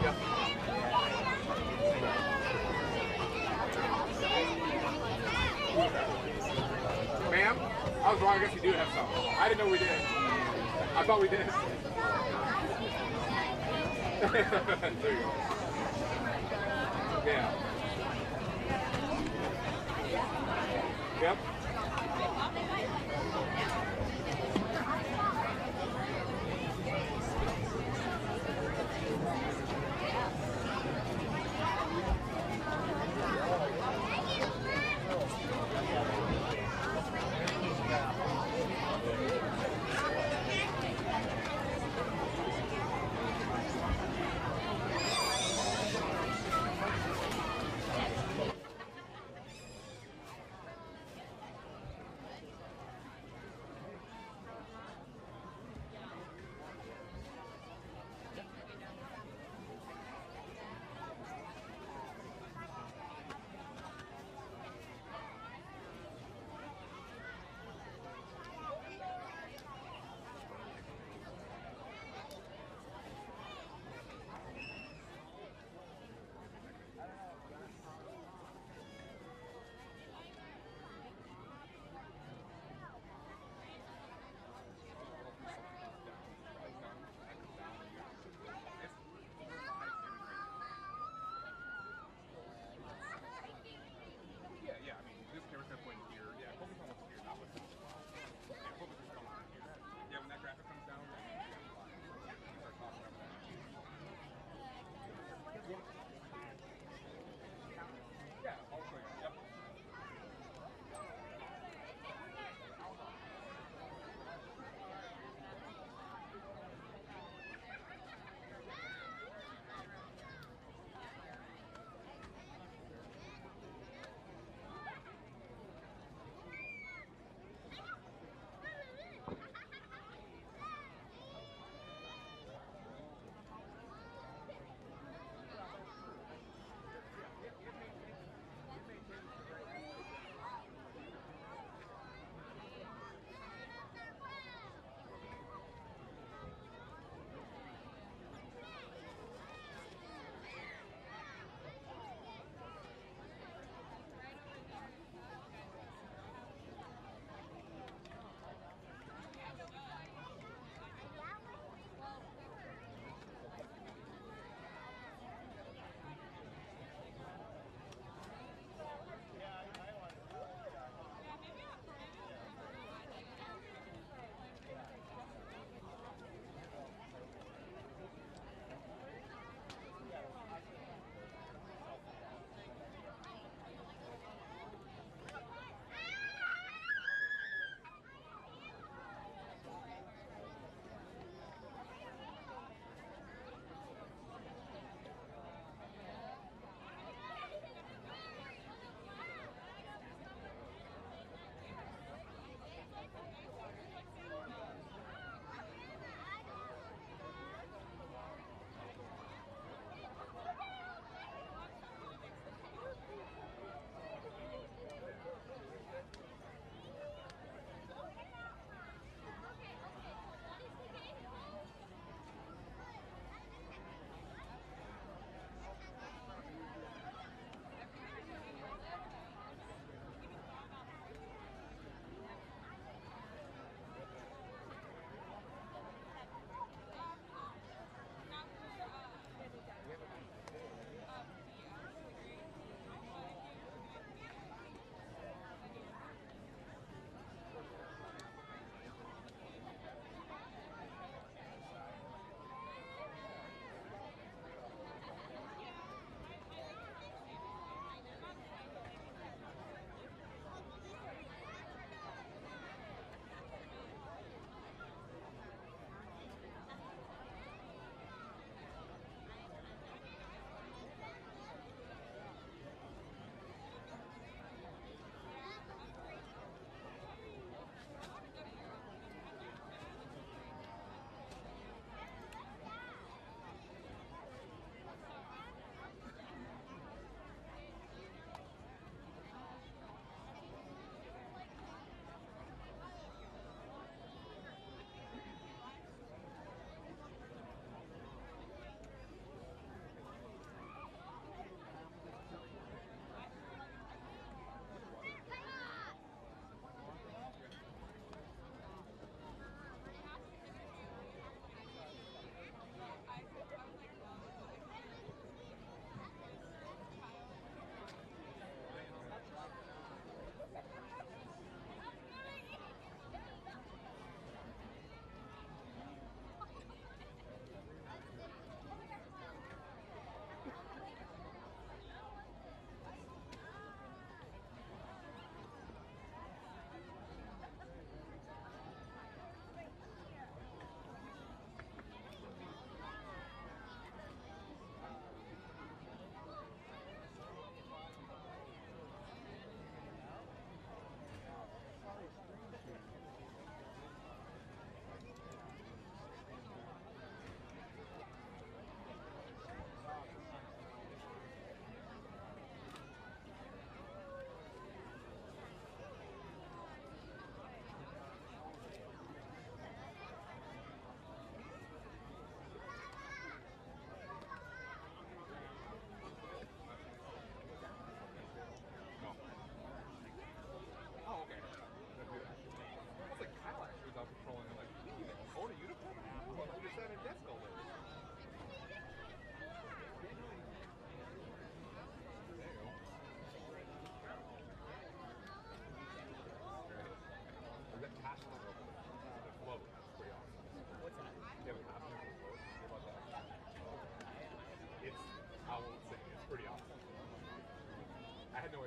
Yep. Ma'am, I was wrong. I guess we do have some. I didn't know we did. I thought we did. There you go. Yeah. Yep.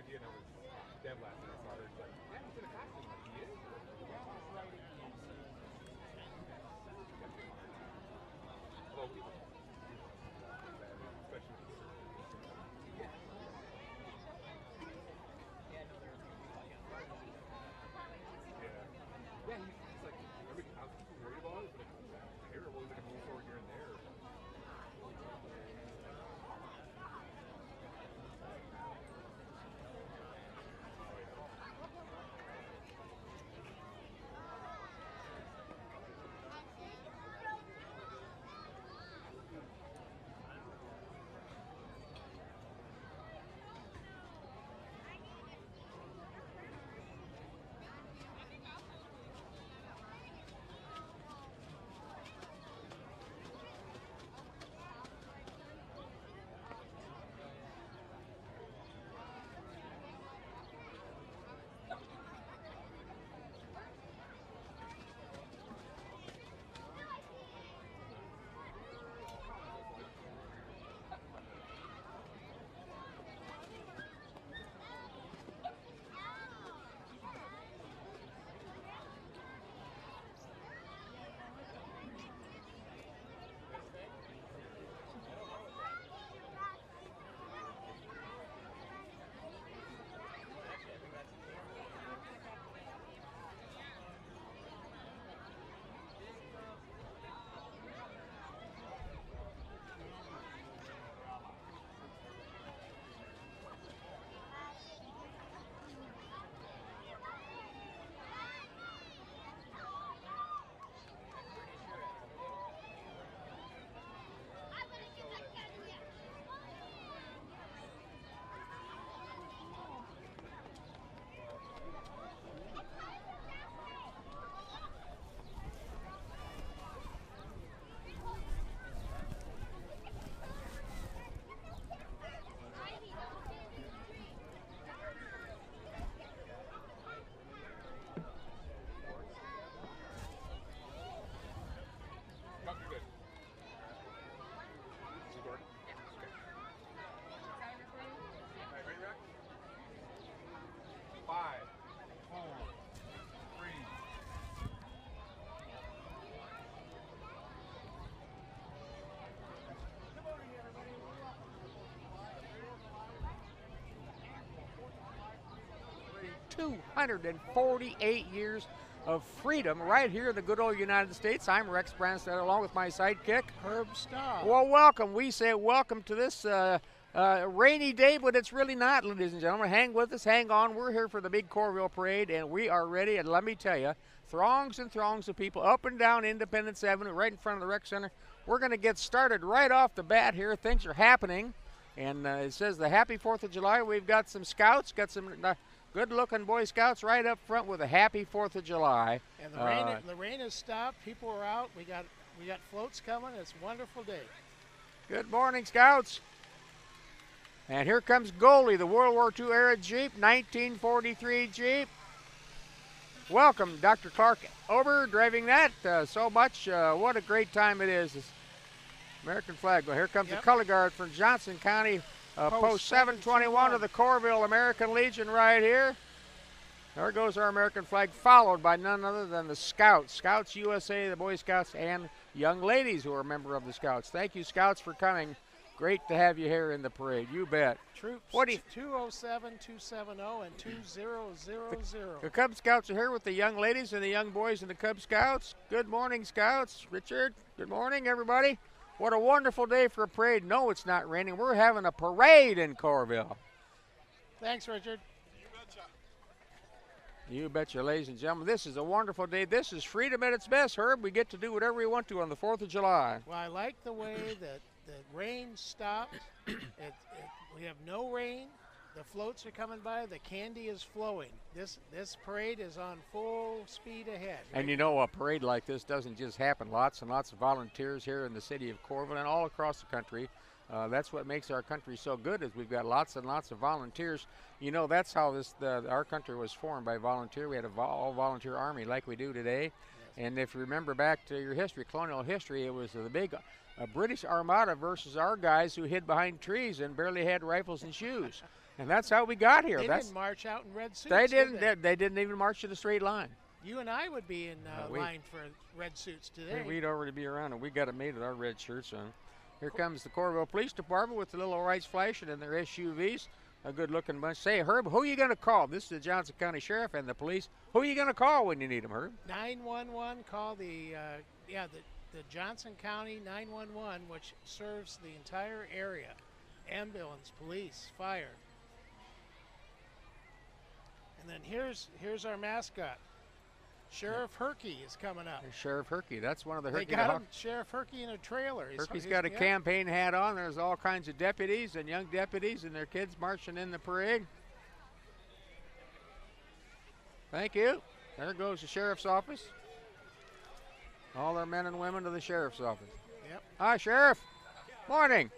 idea, and I was dead last night. I saw her. She's like, yeah, he's in a costume. Like, he is? Well, especially with the yeah, he's like, I was worried about it, but it's terrible. He's like a move forward here and there. Two 248 years of freedom right here in the good old United States. I'm Rex Branstad along with my sidekick, Herb Stahl. Well, welcome. We say welcome to this rainy day, but it's really not, ladies and gentlemen. Hang with us, hang on. We're here for the big Coralville Parade, and we are ready. And let me tell you, throngs and throngs of people up and down Independence Avenue right in front of the rec center. We're going to get started right off the bat here. Things are happening, and it says the Happy 4th of July. We've got some scouts, got some good-looking Boy Scouts right up front with a Happy 4th of July. And the rain has stopped. People are out. We got floats coming. It's a wonderful day. Good morning, Scouts. And here comes Goldie, the World War II era Jeep, 1943 Jeep. Welcome, Dr. Clark Ober, driving that so much. What a great time it is. This American flag. Well, here comes the color guard from Johnson County. Post 721 of the Coralville American Legion right here. There goes our American flag, followed by none other than the Scouts. Scouts USA, the Boy Scouts, and young ladies who are a member of the Scouts. Thank you, Scouts, for coming. Great to have you here in the parade. You bet. Troops 207, 270, and 2000. The Cub Scouts are here with the young ladies and the young boys in the Cub Scouts. Good morning, Scouts. Richard, good morning, everybody. What a wonderful day for a parade. No, it's not raining. We're having a parade in Coralville. Thanks, Richard. You betcha, ladies and gentlemen. This is a wonderful day. This is freedom at its best, Herb. We get to do whatever we want to on the 4th of July. Well, I like the way that the rain stopped. We have no rain. The floats are coming by. The candy is flowing. This parade is on full speed ahead. And you know, a parade like this doesn't just happen. Lots and lots of volunteers here in the city of Coralville and all across the country. That's what makes our country so good, is we've got lots and lots of volunteers. You know, that's how our country was formed, by volunteer. We had an all-volunteer army like we do today. Yes. And if you remember back to your history, colonial history, it was the big a British armada versus our guys who hid behind trees and barely had rifles and shoes. And that's how we got here. They didn't march out in red suits. They did didn't. They didn't even march in a straight line. You and I would be in line for red suits today. We'd already be around, and we got it made with our red shirts on. Here comes the Coralville Police Department with the little lights flashing in their SUVs. A good-looking bunch. Say, Herb, who are you going to call? This is the Johnson County Sheriff and the police. Who are you going to call when you need them, Herb? 911. Call the Johnson County 911, which serves the entire area. Ambulance, police, fire. And then here's our mascot. Sheriff Herky is coming up. Sheriff Herky. That's one of the Herky. They got him, Sheriff Herky, in a trailer. Herky's got a campaign hat on. There's all kinds of deputies and young deputies and their kids marching in the parade. Thank you. There goes the sheriff's office. All their men and women to the sheriff's office. Yep. Hi, Sheriff. Morning.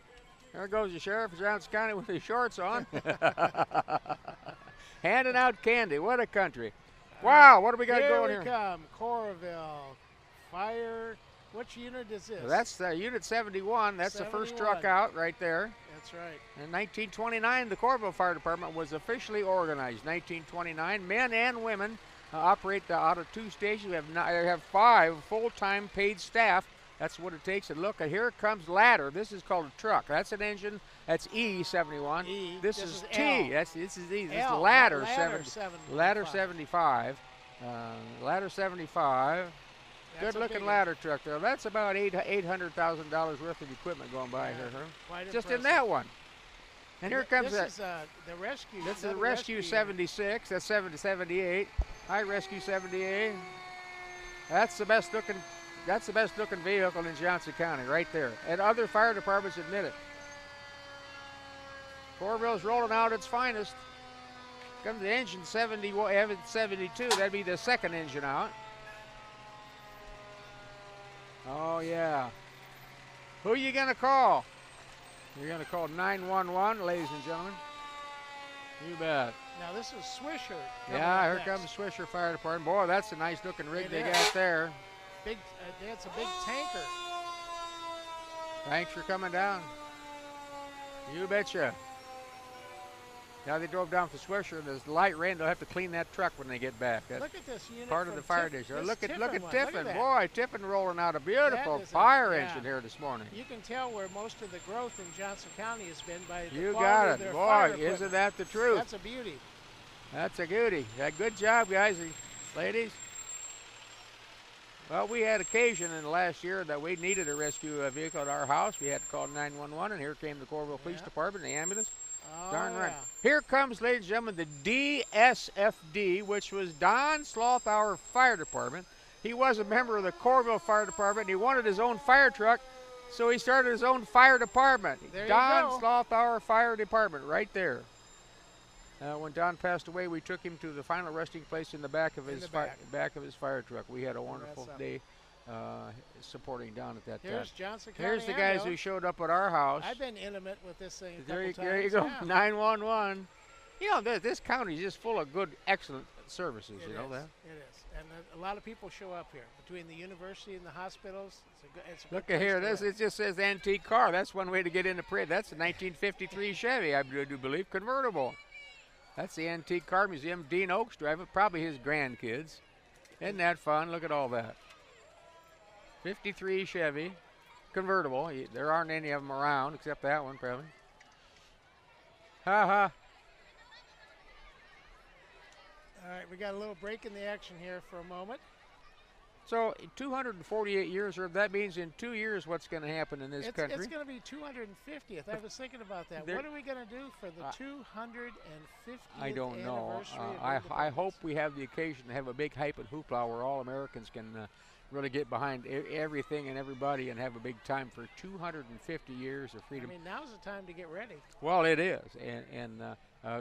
There goes the sheriff of Johnson County with his shorts on. Handing out candy. What a country. Wow, what do we got going here? Here we come, Coralville Fire. Which unit is this? That's Unit 71. That's 71. The first truck out right there. That's right. In 1929, the Coralville Fire Department was officially organized. 1929, men and women operate out of 2 stations. We have 5 full-time paid staff. That's what it takes. And look, here comes ladder. This is called a truck. That's an engine. That's E71. E. This is T. L. This is E. This L. is ladder. Ladder 75. Ladder 75. Good-looking ladder truck there. That's about $800,000 worth of equipment going by here, huh? Just in that one. And here comes this is the rescue. This is the Rescue 76. That's 78. Hi, Rescue 78. That's the best looking. That's the best looking vehicle in Johnson County, right there. And other fire departments admit it. Coralville's rolling out its finest. Comes the engine 72. That'd be the second engine out. Oh yeah. Who are you gonna call? You're gonna call 911, ladies and gentlemen. You bet. Now this is Swisher. Yeah, here comes the Swisher Fire Department. Boy, that's a nice looking rig they got there. Big, that's a big tanker. Thanks for coming down. You betcha. Now they drove down for Swisher, and there's light rain. They'll have to clean that truck when they get back. That's look at this unit. Part of the fire district. Look at Tiffin. Look Boy, Tiffin rolling out a beautiful fire engine here this morning. You can tell where most of the growth in Johnson County has been by the you quality got of it. their Boy, fire isn't equipment. that the truth? That's a beauty. That's a goodie. Good job, guys and ladies. Well, we had occasion in the last year that we needed a rescue vehicle at our house. We had to call 911, and here came the Coralville Police Department and the ambulance. Oh, Darn right. Here comes, ladies and gentlemen, the DSFD, which was Don Slothauer Fire Department. He was a member of the Coralville Fire Department. He wanted his own fire truck, so he started his own fire department. There Don you go. Slothauer Fire Department, right there. When Don passed away, we took him to the final resting place in the back of his back of his fire truck. We had a wonderful day supporting Don at that Here's time. Johnson County Here's the guys who showed up at our house. I've been intimate with this thing a There couple you times. go, Yeah. 911. You know, this county is just full of good, excellent services. It you know is. that? It is. And a lot of people show up here. Between the university and the hospitals, it's a good Look place at here. to This live. it just says antique car. That's one way to get into parade. That's a 1953 Chevy, I do believe, convertible. That's the Antique Car Museum. Dean Oaks driving, probably his grandkids. Isn't that fun? Look at all that. 53 Chevy, convertible. There aren't any of them around except that one, probably. Ha ha. All right, we got a little break in the action here for a moment. So 248 years, or that means in 2 years, what's going to happen in this country? It's going to be 250th. I was thinking about that. What are we going to do for the 250th I don't know. anniversary? I hope we have the occasion to have a big hype and hoopla where all Americans can really get behind everything and everybody and have a big time for 250 years of freedom. I mean, now's the time to get ready. Well, it is, and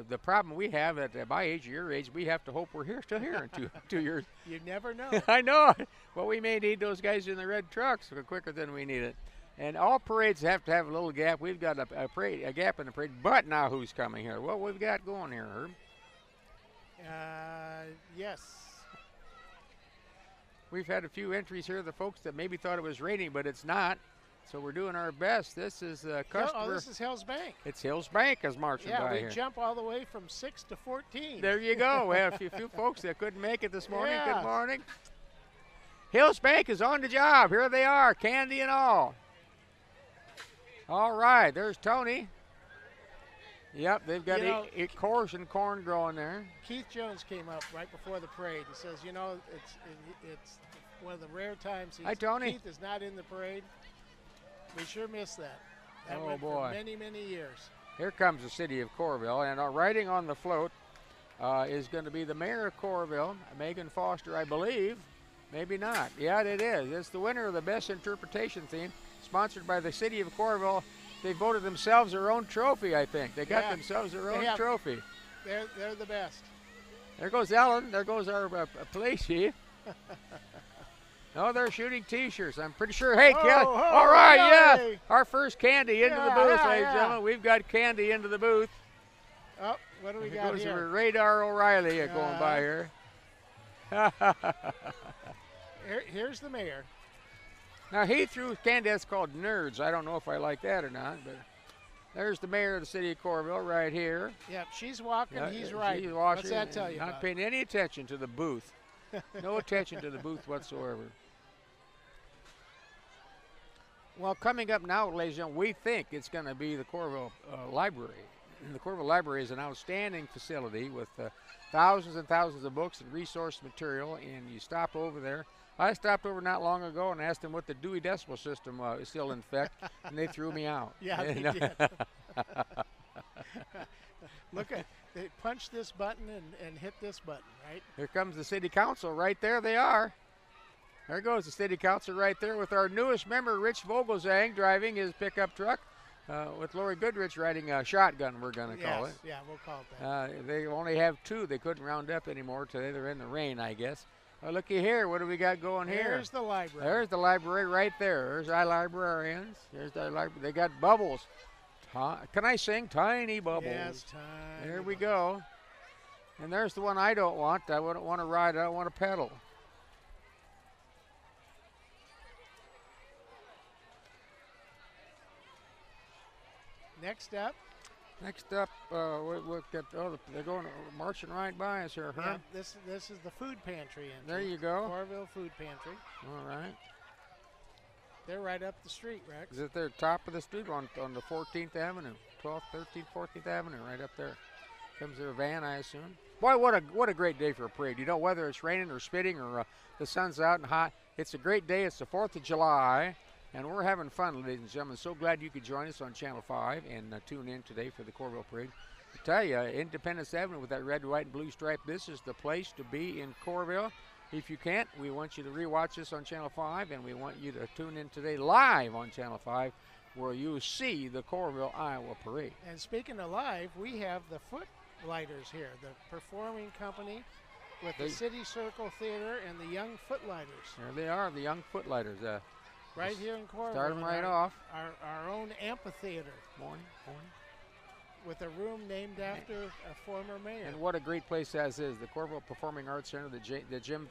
the problem we have at my age, your age, we have to hope we're still here in 2 years. You never know. I know. Well, we may need those guys in the red trucks quicker than we need it. And all parades have to have a little gap. We've got a gap in the parade. But now who's coming here? What we've got going here, Herb? Yes. We've had a few entries here, the folks that maybe thought it was raining, but it's not. So we're doing our best. This is customer. Oh, this is Hills Bank. It's Hills Bank is marching by Yeah, we here. jump all the way from 6 to 14. There you go. We had a few folks that couldn't make it this morning. Yeah. Good morning. Hills Bank is on the job. Here they are, candy and all. All right, there's Tony. Yep, they've got coarse and corn growing there. Keith Jones came up right before the parade. He says, you know, it's one of the rare times Hi, Tony. Keith is not in the parade. We sure miss that. That Oh, went boy. for many, many years. Here comes the city of Coralville, and riding on the float is going to be the mayor of Coralville, Megan Foster, I believe. Maybe not. Yeah, it is. It's the winner of the Best Interpretation theme, sponsored by the city of Coralville. They voted themselves their own trophy, I think. They got themselves their own trophy. They're the best. There goes Ellen. There goes our police chief. No, they're shooting T-shirts. I'm pretty sure. Hey, all right, yeah. Our first candy into the booth, ladies and gentlemen. We've got candy into the booth. Oh, what do we got here? Goes Radar O'Reilly going by here. Here's the mayor. Now, he threw candy that's called Nerds. I don't know if I like that or not, but there's the mayor of the city of Coralville right here. Yep, she's walking, he's She's right. watching, What's that tell you Not about? paying any attention to the booth. No attention to the booth whatsoever. Well, coming up now, ladies and gentlemen, we think it's going to be the Coralville Library. And the Coralville Library is an outstanding facility with thousands and thousands of books and resource material, and you stop over there. I stopped over not long ago and asked them what the Dewey Decimal System is still in effect, and they threw me out. Yeah, they did. Look at, they punch this button and hit this button, right? Here comes the city council. Right there they are. There goes the city council right there with our newest member, Rich Vogelzang, driving his pickup truck with Lori Goodrich riding a shotgun, we're going to call it. Yeah, we'll call it that. They only have two. They couldn't round up anymore today. They're in the rain, I guess. Well, looky here. What do we got going here? There's the library. There's the library right there. There's our librarians. There's our library. They got bubbles. Can I sing? Tiny bubbles. Yes, tiny. There we go. And there's the one I don't want. I wouldn't want to ride. I don't want to pedal. Next up. Next up, we'll get. Oh, they're going marching right by us here, huh? Yeah, this is the food pantry. There you go. Coralville Food Pantry. All right. They're right up the street, Rex. Is it their top of the street on the 14th Avenue, 12th, 13th, 14th Avenue, right up there? Comes their van, I assume. Boy, what a great day for a parade. You know, whether it's raining or spitting or the sun's out and hot, it's a great day. It's the 4th of July, and we're having fun, ladies and gentlemen. So glad you could join us on Channel 5 and tune in today for the Coralville Parade. I tell you, Independence Avenue with that red, white, and blue stripe, this is the place to be in Coralville. If you can't, we want you to rewatch this on Channel 5, and we want you to tune in today live on Channel 5 where you see the Coralville, Iowa Parade. And speaking of live, we have the Footlighters here, the performing company with the City Circle Theater and the Young Footlighters. There they are, the Young Footlighters. Right here in Coralville. Start them right off. Our own amphitheater. Morning. With a room named after a former mayor. And what a great place that is, the Coralville Performing Arts Center, the Jim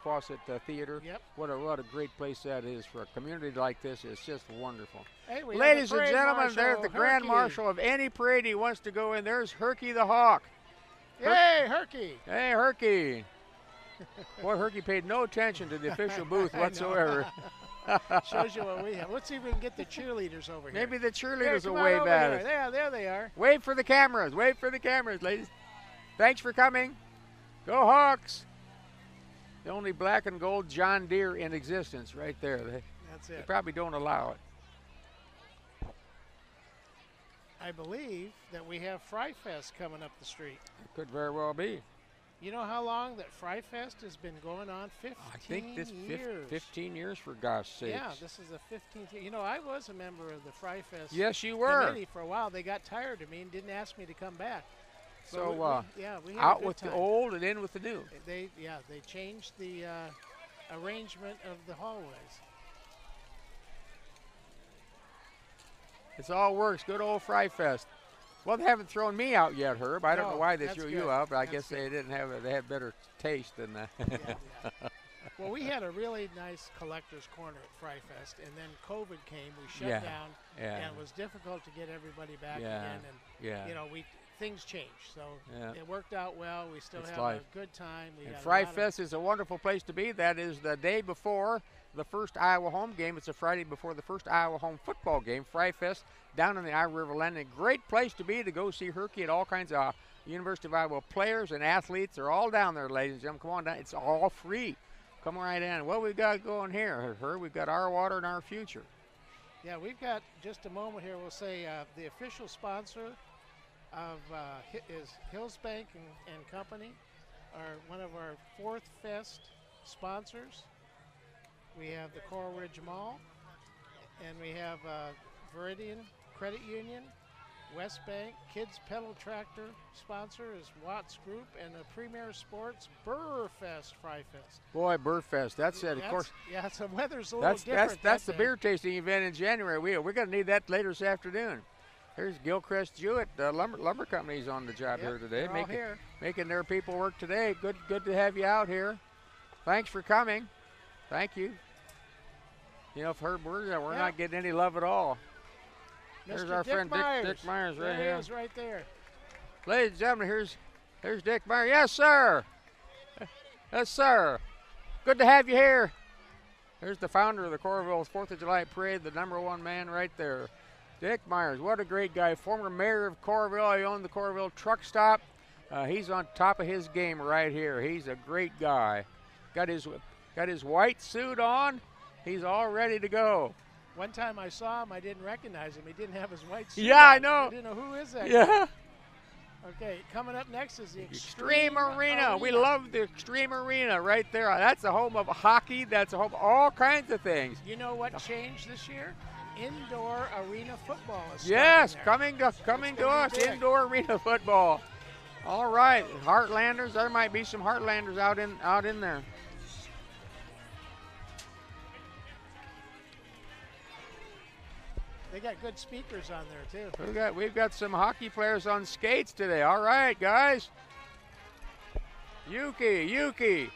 Fawcett Theater. Yep. What a great place that is for a community like this. It's just wonderful. Hey, ladies and gentlemen, there's the Grand Marshal of any parade he wants to go in. There's Herky the Hawk. Hey, Herky. Hey, Herky. Boy, Herky paid no attention to the official booth whatsoever. Shows you what we have. Let's see if we can get the cheerleaders over here. Maybe the cheerleaders will wave at us. Yeah, there they are. Wave for the cameras. Wave for the cameras, ladies. Thanks for coming. Go Hawks. The only black and gold John Deere in existence right there. That's They it. probably don't allow it. I believe that we have Fry Fest coming up the street. It could very well be. You know how long that Fry Fest has been going on? 15 I think this years. 15 years, for gosh sakes. Yeah, this is the 15th year. You know, I was a member of the Fry Fest Yes, you were. committee for a while. They got tired of me and didn't ask me to come back. So, we had out a good with time. the old and in with the new. They changed the arrangement of the hallways. It's all works. Good old Fry Fest. Well, they haven't thrown me out yet, Herb. I don't know why they that's threw good. you out, but I That's guess they didn't have. They had better taste than that. Yeah. Well, we had a really nice collector's corner at 4thFest, and then COVID came. We shut Yeah, down, yeah. and it was difficult to get everybody back Yeah, again. And yeah. you know, things changed, so Yeah. it worked out well. We still It's have life. a good time. We And had a lot of- 4thFest is a wonderful place to be. That is the day before the first Iowa home game. It's a Friday before the first Iowa home football game. 4thFest down in the Iowa River Landing. Great place to be to go see Herky and all kinds of University of Iowa players and athletes. They're all down there, ladies and gentlemen. Come on down. It's all free. Come right in. What we got going here? We've got our water and our future. Yeah, we've got just a moment here. We'll say the official sponsor of is Hillsbank and Company, are one of our 4thFest sponsors. We have the Coral Ridge Mall, and we have Veridian Credit Union, West Bank, Kids Pedal Tractor sponsor is Watts Group, and the Premier Sports Burrfest 4thFest. Boy, Burrfest. That's it. Of course. Yeah, so weather's a little different. That's the beer tasting event in January. We're going to need that later this afternoon. Here's Gilchrist Jewett, lumber company's on the job here today, making their people work today. Good to have you out here. Thanks for coming. Thank you. You know, if Herb, we're not getting any love at all. There's our friend Dick Myers right here. He is right there. Ladies and gentlemen, here's Dick Myers. Yes, sir. Yes, sir. Good to have you here. There's the founder of the Coralville 4th of July Parade, the #1 man right there. Dick Myers, what a great guy. Former mayor of Coralville. He owned the Coralville truck stop. He's on top of his game right here. He's a great guy. Got his white suit on. He's all ready to go. One time I saw him, I didn't recognize him. He didn't have his white suit Yeah, on. I know. I didn't know who is that Yeah. guy. Okay, coming up next is the Extreme Arena. We love the Extreme Arena right there. That's the home of hockey. That's the home of all kinds of things. You know what changed this year? Indoor arena football is Yes, starting there. coming to us, indoor arena football. All right, Heartlanders. There might be some Heartlanders out in there. They got good speakers on there too. We've got some hockey players on skates today. All right, guys. Yuki.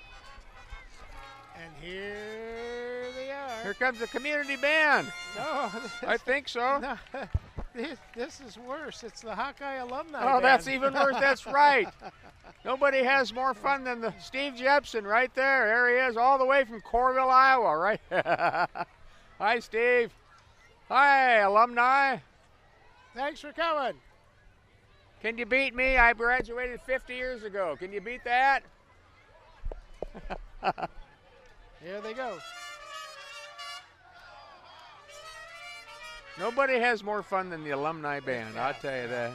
And here they are. Here comes the community band. No, I think so. No, this is worse. It's the Hawkeye Alumni Oh, band. that's even worse. That's right. Nobody has more fun than the Steve Jepson right there. There he is, all the way from Coralville, Iowa, right? Hi, Steve. Hi, alumni. Thanks for coming. Can you beat me? I graduated 50 years ago. Can you beat that? Here they go. Nobody has more fun than the alumni band, I'll tell you that.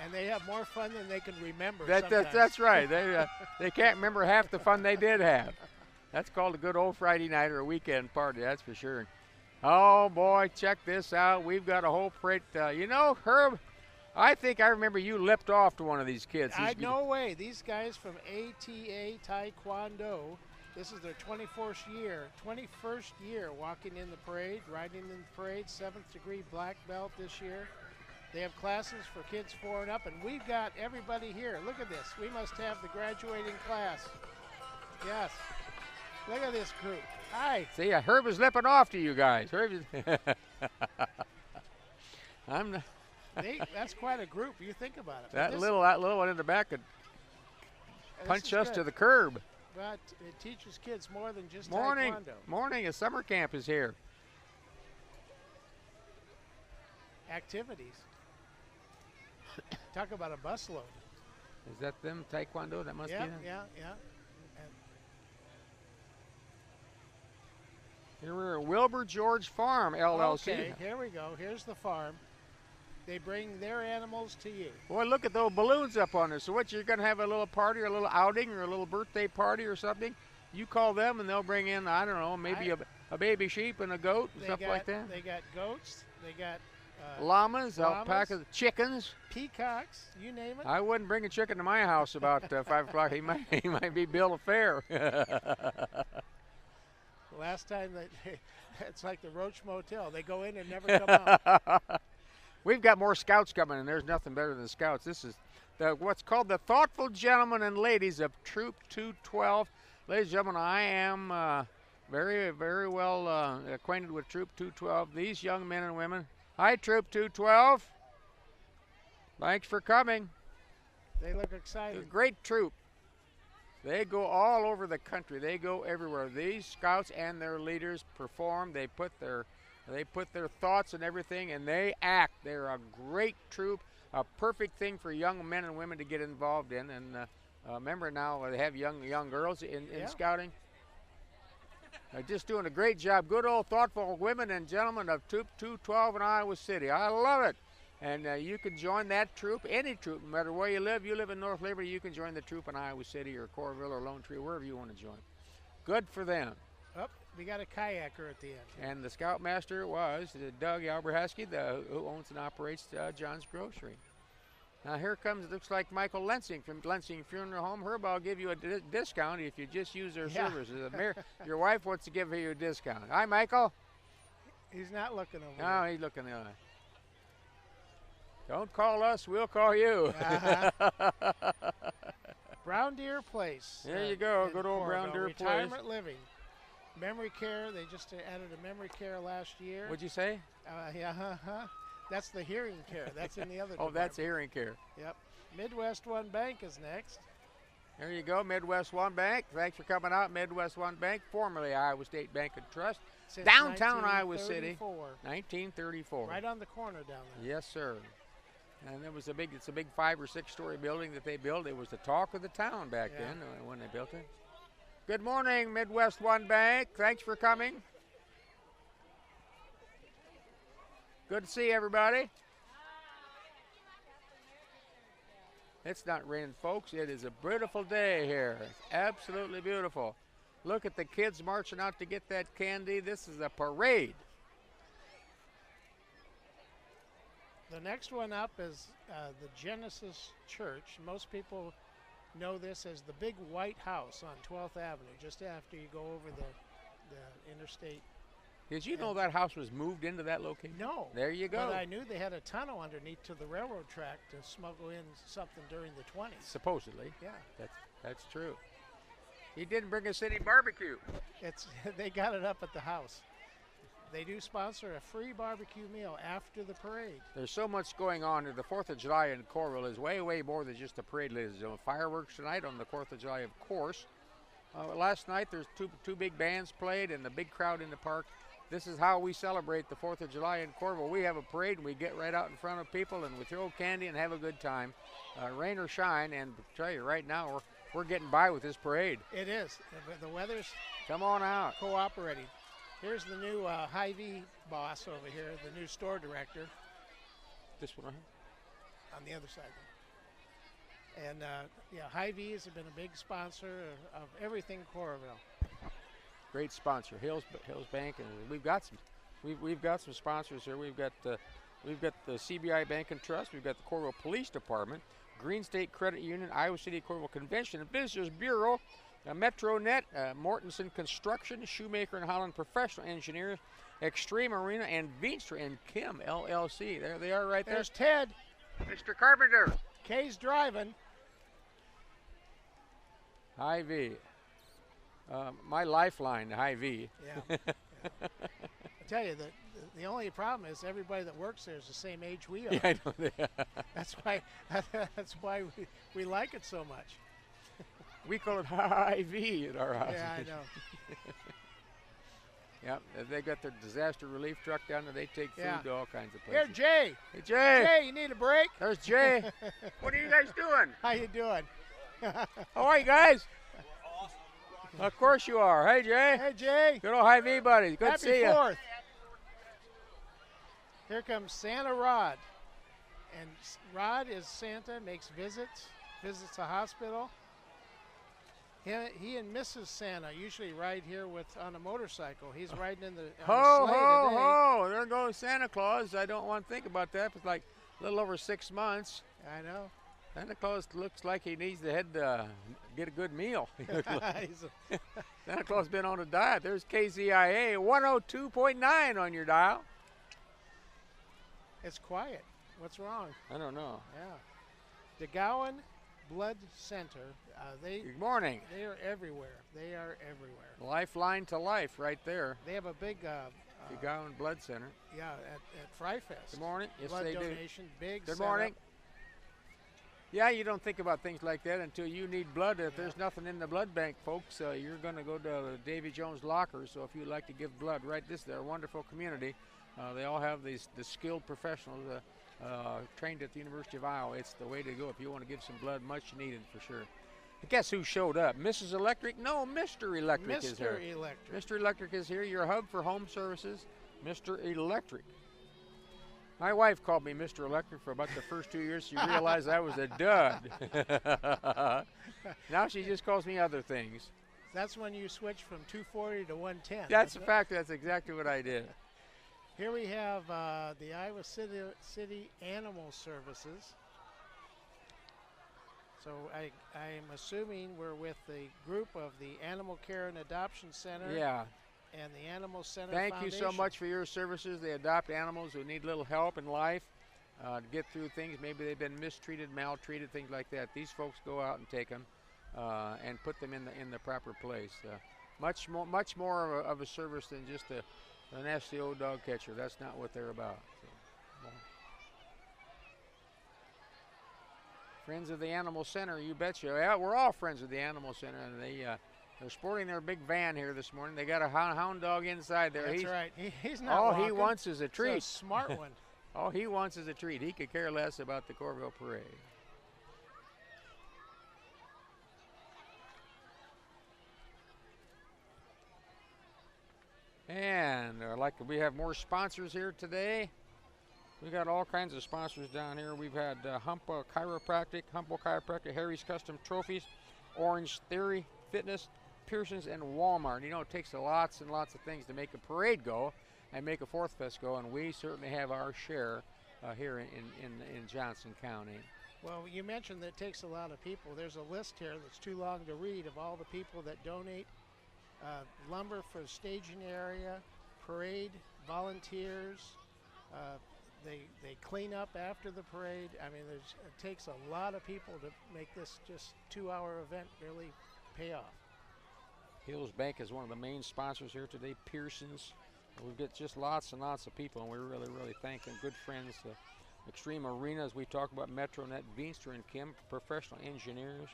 And they have more fun than they can remember sometimes. That's right. They can't remember half the fun they did have. That's called a good old Friday night or a weekend party, that's for sure. Oh, boy, check this out. We've got a whole parade. You know, Herb, I think I remember you lipped off to one of these kids. No way. These guys from ATA Taekwondo, this is their 21st year walking in the parade, riding in the parade, 7th degree black belt this year. They have classes for kids 4 and up, and we've got everybody here. Look at this. We must have the graduating class. Yes. Look at this group. Hi. See, Herb is lipping off to you guys. Herb is That's quite a group. You think about it. That little one in the back could punch us to the curb. But it teaches kids more than just Taekwondo. Morning. A summer camp is here. Activities. Talk about a busload. Is that them, Taekwondo? That must be them? Yeah. Here we're at Wilbur George Farm, LLC. Okay, here we go. Here's the farm. They bring their animals to you. Boy, look at those balloons up on there. So what, you're going to have a little party or a little outing or a little birthday party or something? You call them and they'll bring in, I don't know, maybe a baby sheep and a goat and stuff like that? They got goats. They got llamas, alpacas, chickens. Peacocks, you name it. I wouldn't bring a chicken to my house about 5 o'clock. He might be bill of fare. Last time, it's like the Roach Motel. They go in and never come out. We've got more scouts coming, and there's nothing better than scouts. This is what's called the Thoughtful Gentlemen and Ladies of Troop 212. Ladies and gentlemen, I am very, very well acquainted with Troop 212. These young men and women. Hi, Troop 212. Thanks for coming. They look It's a excited. great troop. They go all over the country. They go everywhere. These scouts and their leaders perform. They put their thoughts and everything, and they act. They're a great troop, a perfect thing for young men and women to get involved in. And remember now they have young girls in scouting. Just doing a great job. Good old thoughtful women and gentlemen of Troop 212 in Iowa City. I love it. And you can join that troop, any troop, no matter where you live. You live in North Liberty, you can join the troop in Iowa City or Coralville or Lone Tree, wherever you want to join. Good for them. Oh, we got a kayaker at the end. And the scoutmaster was Doug Alberhasky, who owns and operates John's Grocery. Now here comes, looks like Michael Lensing from Lensing Funeral Home. Herb, I'll give you a discount if you just use their services. Your wife wants to give you a discount. Hi, Michael. He's not looking over No, he's looking the other way. Don't call us, we'll call you. Brown Deer Place. There you go, good old Brown Coralville. Deer Place. Retirement living. Memory care, they just added a memory care last year. What'd you say? That's the hearing care. That's in the other Oh, that's hearing care. Yep. Midwest One Bank is next. There you go, Midwest One Bank. Thanks for coming out, Midwest One Bank, formerly Iowa State Bank and Trust. Since Downtown Iowa City. 1934. 1934. Right on the corner down there. Yes, sir. And it's a big 5 or 6 story building that they built. It was the talk of the town back then when they built it. Good morning, Midwest One Bank. Thanks for coming. Good to see everybody. It's not raining, folks. It is a beautiful day here. It's absolutely beautiful. Look at the kids marching out to get that candy. This is a parade. The next one up is the Genesis Church. Most people know this as the big white house on 12th Avenue, just after you go over the interstate. Did you know that house was moved into that location? No. There you go. But I knew they had a tunnel underneath to the railroad track to smuggle in something during the 20s. Supposedly. Yeah. That's true. He didn't bring us any barbecue. They got it up at the house. They do sponsor a free barbecue meal after the parade. There's so much going on here. The 4th of July in Coralville is way, way more than just a parade, ladies and gentlemen. Fireworks tonight on the 4th of July, of course. Last night there's two big bands played and a big crowd in the park. This is how we celebrate the 4th of July in Coralville. We have a parade and we get right out in front of people and we throw candy and have a good time, rain or shine. And to tell you right now, we're getting by with this parade. It is. The weather's Come on out. cooperating. Here's the new Hy-Vee boss over here, the new store director. This one right here? On the other side. And Hy-Vee has been a big sponsor of everything Coralville. Great sponsor, Hills Bank, and we've got some sponsors here. We've got the CBI Bank and Trust. We've got the Coralville Police Department, Green State Credit Union, Iowa City Coralville Convention and Visitors Bureau, MetroNet, Mortensen Construction, Shoemaker and Holland Professional Engineers, Extreme Arena, and Veenstra and Kim LLC. There they are right there. There's Ted. Mr. Carpenter. Kay's driving. Hy-Vee. My lifeline, Hy-Vee. Yeah. I tell you, the only problem is everybody that works there is the same age we are. Yeah, I know that. That's why we like it so much. We call it Hy-Vee at our house. Yeah, I know. Yep, they got their disaster relief truck down there. They take food to all kinds of Here, places. Jay. Hey, Jay. Jay, you need a break? There's Jay. What are you guys doing? How you doing? How are you guys? Awesome. Of course you are. Hey, Jay. Hey, Jay. Good old Hy-Vee buddies. Good to see you. Happy 4th. Here comes Santa Rod. And Rod is Santa, makes visits the hospital. He and Mrs. Santa usually ride here on a motorcycle. He's riding in the Ho, sleigh ho, today. ho. There goes Santa Claus. I don't want to think about that. It's like a little over 6 months. I know. Santa Claus looks like he needs to head to get a good meal. Santa Claus been on a diet. There's KZIA 102.9 on your dial. It's quiet. What's wrong? I don't know. Yeah. DeGowan Blood Center. Good morning. They are everywhere. They are everywhere. Lifeline to life right there. They have a big Big Island Blood Center. yeah, at 4thFest. Good morning. Yes, Blood they donation, big do. Good setup. morning. Yeah, you don't think about things like that until you need blood. If there's nothing in the blood bank, folks, you're going to go to Davy Jones Locker. So if you'd like to give blood, they're a wonderful community. They all have the skilled professionals trained at the University of Iowa. It's the way to go if you want to give some blood, much needed for sure. But guess who showed up? Mrs. Electric? No, Mr. Electric is here. Mr. Electric. Mr. Electric is here, your hub for home services, Mr. Electric. My wife called me Mr. Electric for about the first 2 years. She realized I was a dud. Now she just calls me other things. That's when you switch from 240 to 110. That's a fact. That's exactly what I did. Here we have the Iowa City Animal Services. So I am assuming we're with the group of the Animal Care and Adoption Center. Yeah. And the Animal Center Thank Foundation. you so much for your services. They adopt animals who need a little help in life to get through things. Maybe they've been mistreated, maltreated, things like that. These folks go out and take them and put them in the proper place. Much more of a service than just a nasty old dog catcher. That's not what they're about. So, well. Friends of the Animal Center, you betcha. Yeah, we're all friends of the Animal Center, and they're sporting their big van here this morning. They got a hound dog inside there. That's right. He's not all walking. He wants is a treat. It's a smart one. All he wants is a treat. He could care less about the Coralville Parade. And we have more sponsors here today. We got all kinds of sponsors down here. We've had Humble Chiropractic, Harry's Custom Trophies, Orange Theory Fitness, Pearson's, and Walmart. You know, it takes lots and lots of things to make a parade go and make a 4thFest go, and we certainly have our share here in Johnson County. Well, you mentioned that it takes a lot of people. There's a list here that's too long to read of all the people that donate lumber for the staging area, parade, volunteers. They clean up after the parade. I mean, it takes a lot of people to make this just 2-hour event really pay off. Hills Bank is one of the main sponsors here today. Pearson's. We've got just lots and lots of people, and we really, really thank them. Good friends. Extreme Arena, as we talk about, Metronet, Veenster and Kim, professional engineers.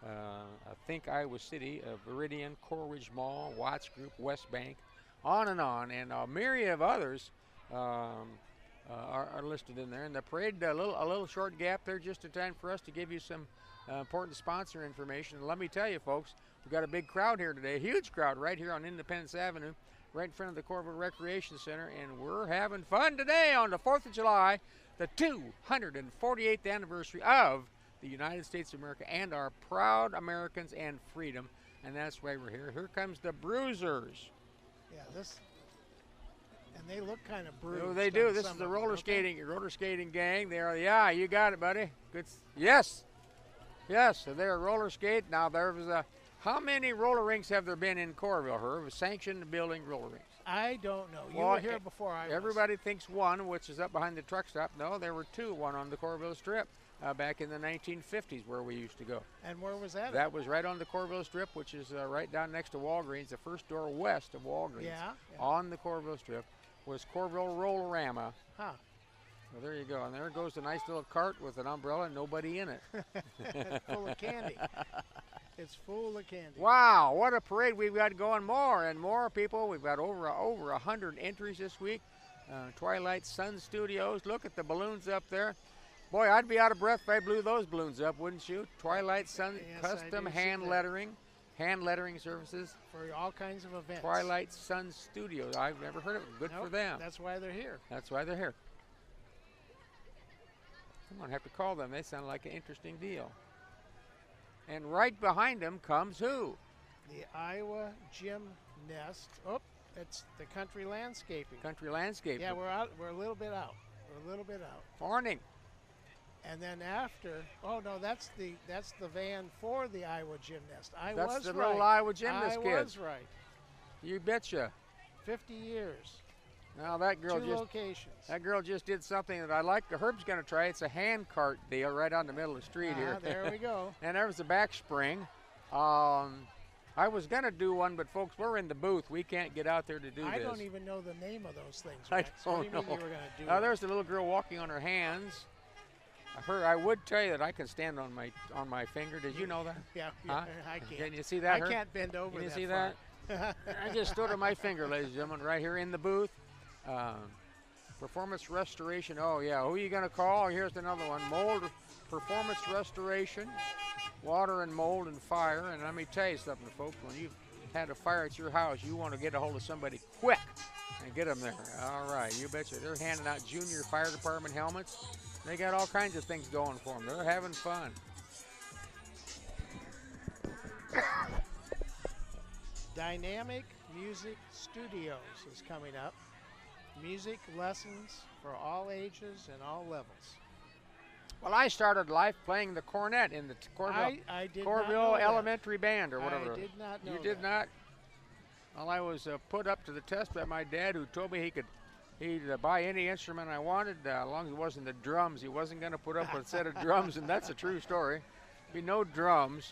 I think Iowa City, Viridian, Coral Ridge Mall, Watts Group, West Bank, on, and a myriad of others are listed in there. And the parade, a little short gap there, just in time for us to give you some important sponsor information. And let me tell you, folks, we've got a big crowd here today, a huge crowd right here on Independence Avenue, right in front of the Coralville Recreation Center, and we're having fun today on the 4th of July, the 248th anniversary of the United States of America and our proud Americans and freedom, and that's why we're here. Here comes the Bruisers. Yeah, and they look kind of bruised. Oh, they do. This is the roller skating gang. They are. Yeah, you got it, buddy. Good. Yes, so they're roller skate. Now there was how many roller rinks have there been in Coralville? Herb, sanctioned building roller rinks. I don't know. You were here before I was. Everybody thinks one, which is up behind the truck stop. No, there were two. One on the Coralville Strip. Back in the 1950s, where we used to go. And where was that? That was right on the Coralville Strip, which is right down next to Walgreens, the first door west of Walgreens. Yeah. On the Coralville Strip was Coralville Roll-A-Rama. Huh. Well, there you go. And there goes a nice little cart with an umbrella and nobody in it. It's full of candy. It's full of candy. Wow, what a parade we've got going. More and more people. We've got over 100 entries this week. Twilight Sun Studios. Look at the balloons up there. Boy, I'd be out of breath if I blew those balloons up, wouldn't you? Twilight Sun, yes, custom hand lettering services. For all kinds of events. Twilight Sun Studios. I've never heard of it. Good for them. That's why they're here. That's why they're here. I'm going to have to call them. They sound like an interesting deal. And right behind them comes who? The Iowa Gym Nest. Oh, it's the Country Landscaping. Country Landscaping. Yeah, we're out. We're a little bit out. Morning. And then after, oh no, that's the van for the Iowa Gymnast. That's the little Iowa Gymnast kids. I was right. You betcha. 50 years. Now that girl Two locations. just did something that I like. Herb's going to try. It's a hand cart deal right on the middle of the street here. There we go. And there was a back spring. I was going to do one, but folks, we're in the booth. We can't get out there to do this. I don't even know the name of those things. I Rex. What don't do you mean know. you were going to do Now it? there's the little girl walking on her hands. I would tell you that I can stand on my finger. Did you know that? Yeah, Huh? I can't. Can you see that? I Herb? can't bend over Can you that see far. that? I just stood on my finger, ladies and gentlemen, right here in the booth. Performance restoration. Oh yeah, who are you gonna call? Here's another one. Mold performance restoration, water and mold and fire. And let me tell you something, folks. When you've had a fire at your house, you want to get a hold of somebody quick and get them there. All right, you betcha. They're handing out junior fire department helmets. They got all kinds of things going for them. They're having fun. Dynamic Music Studios is coming up. Music lessons for all ages and all levels. Well, I started life playing the cornet in the Coralville, I did not know Coralville that. Elementary Band or whatever. I did not know You did that. not? Well, I was put up to the test by my dad, who told me he'd buy any instrument I wanted, as long as it wasn't the drums. He wasn't going to put up with a set of drums, and that's a true story. Be no drums.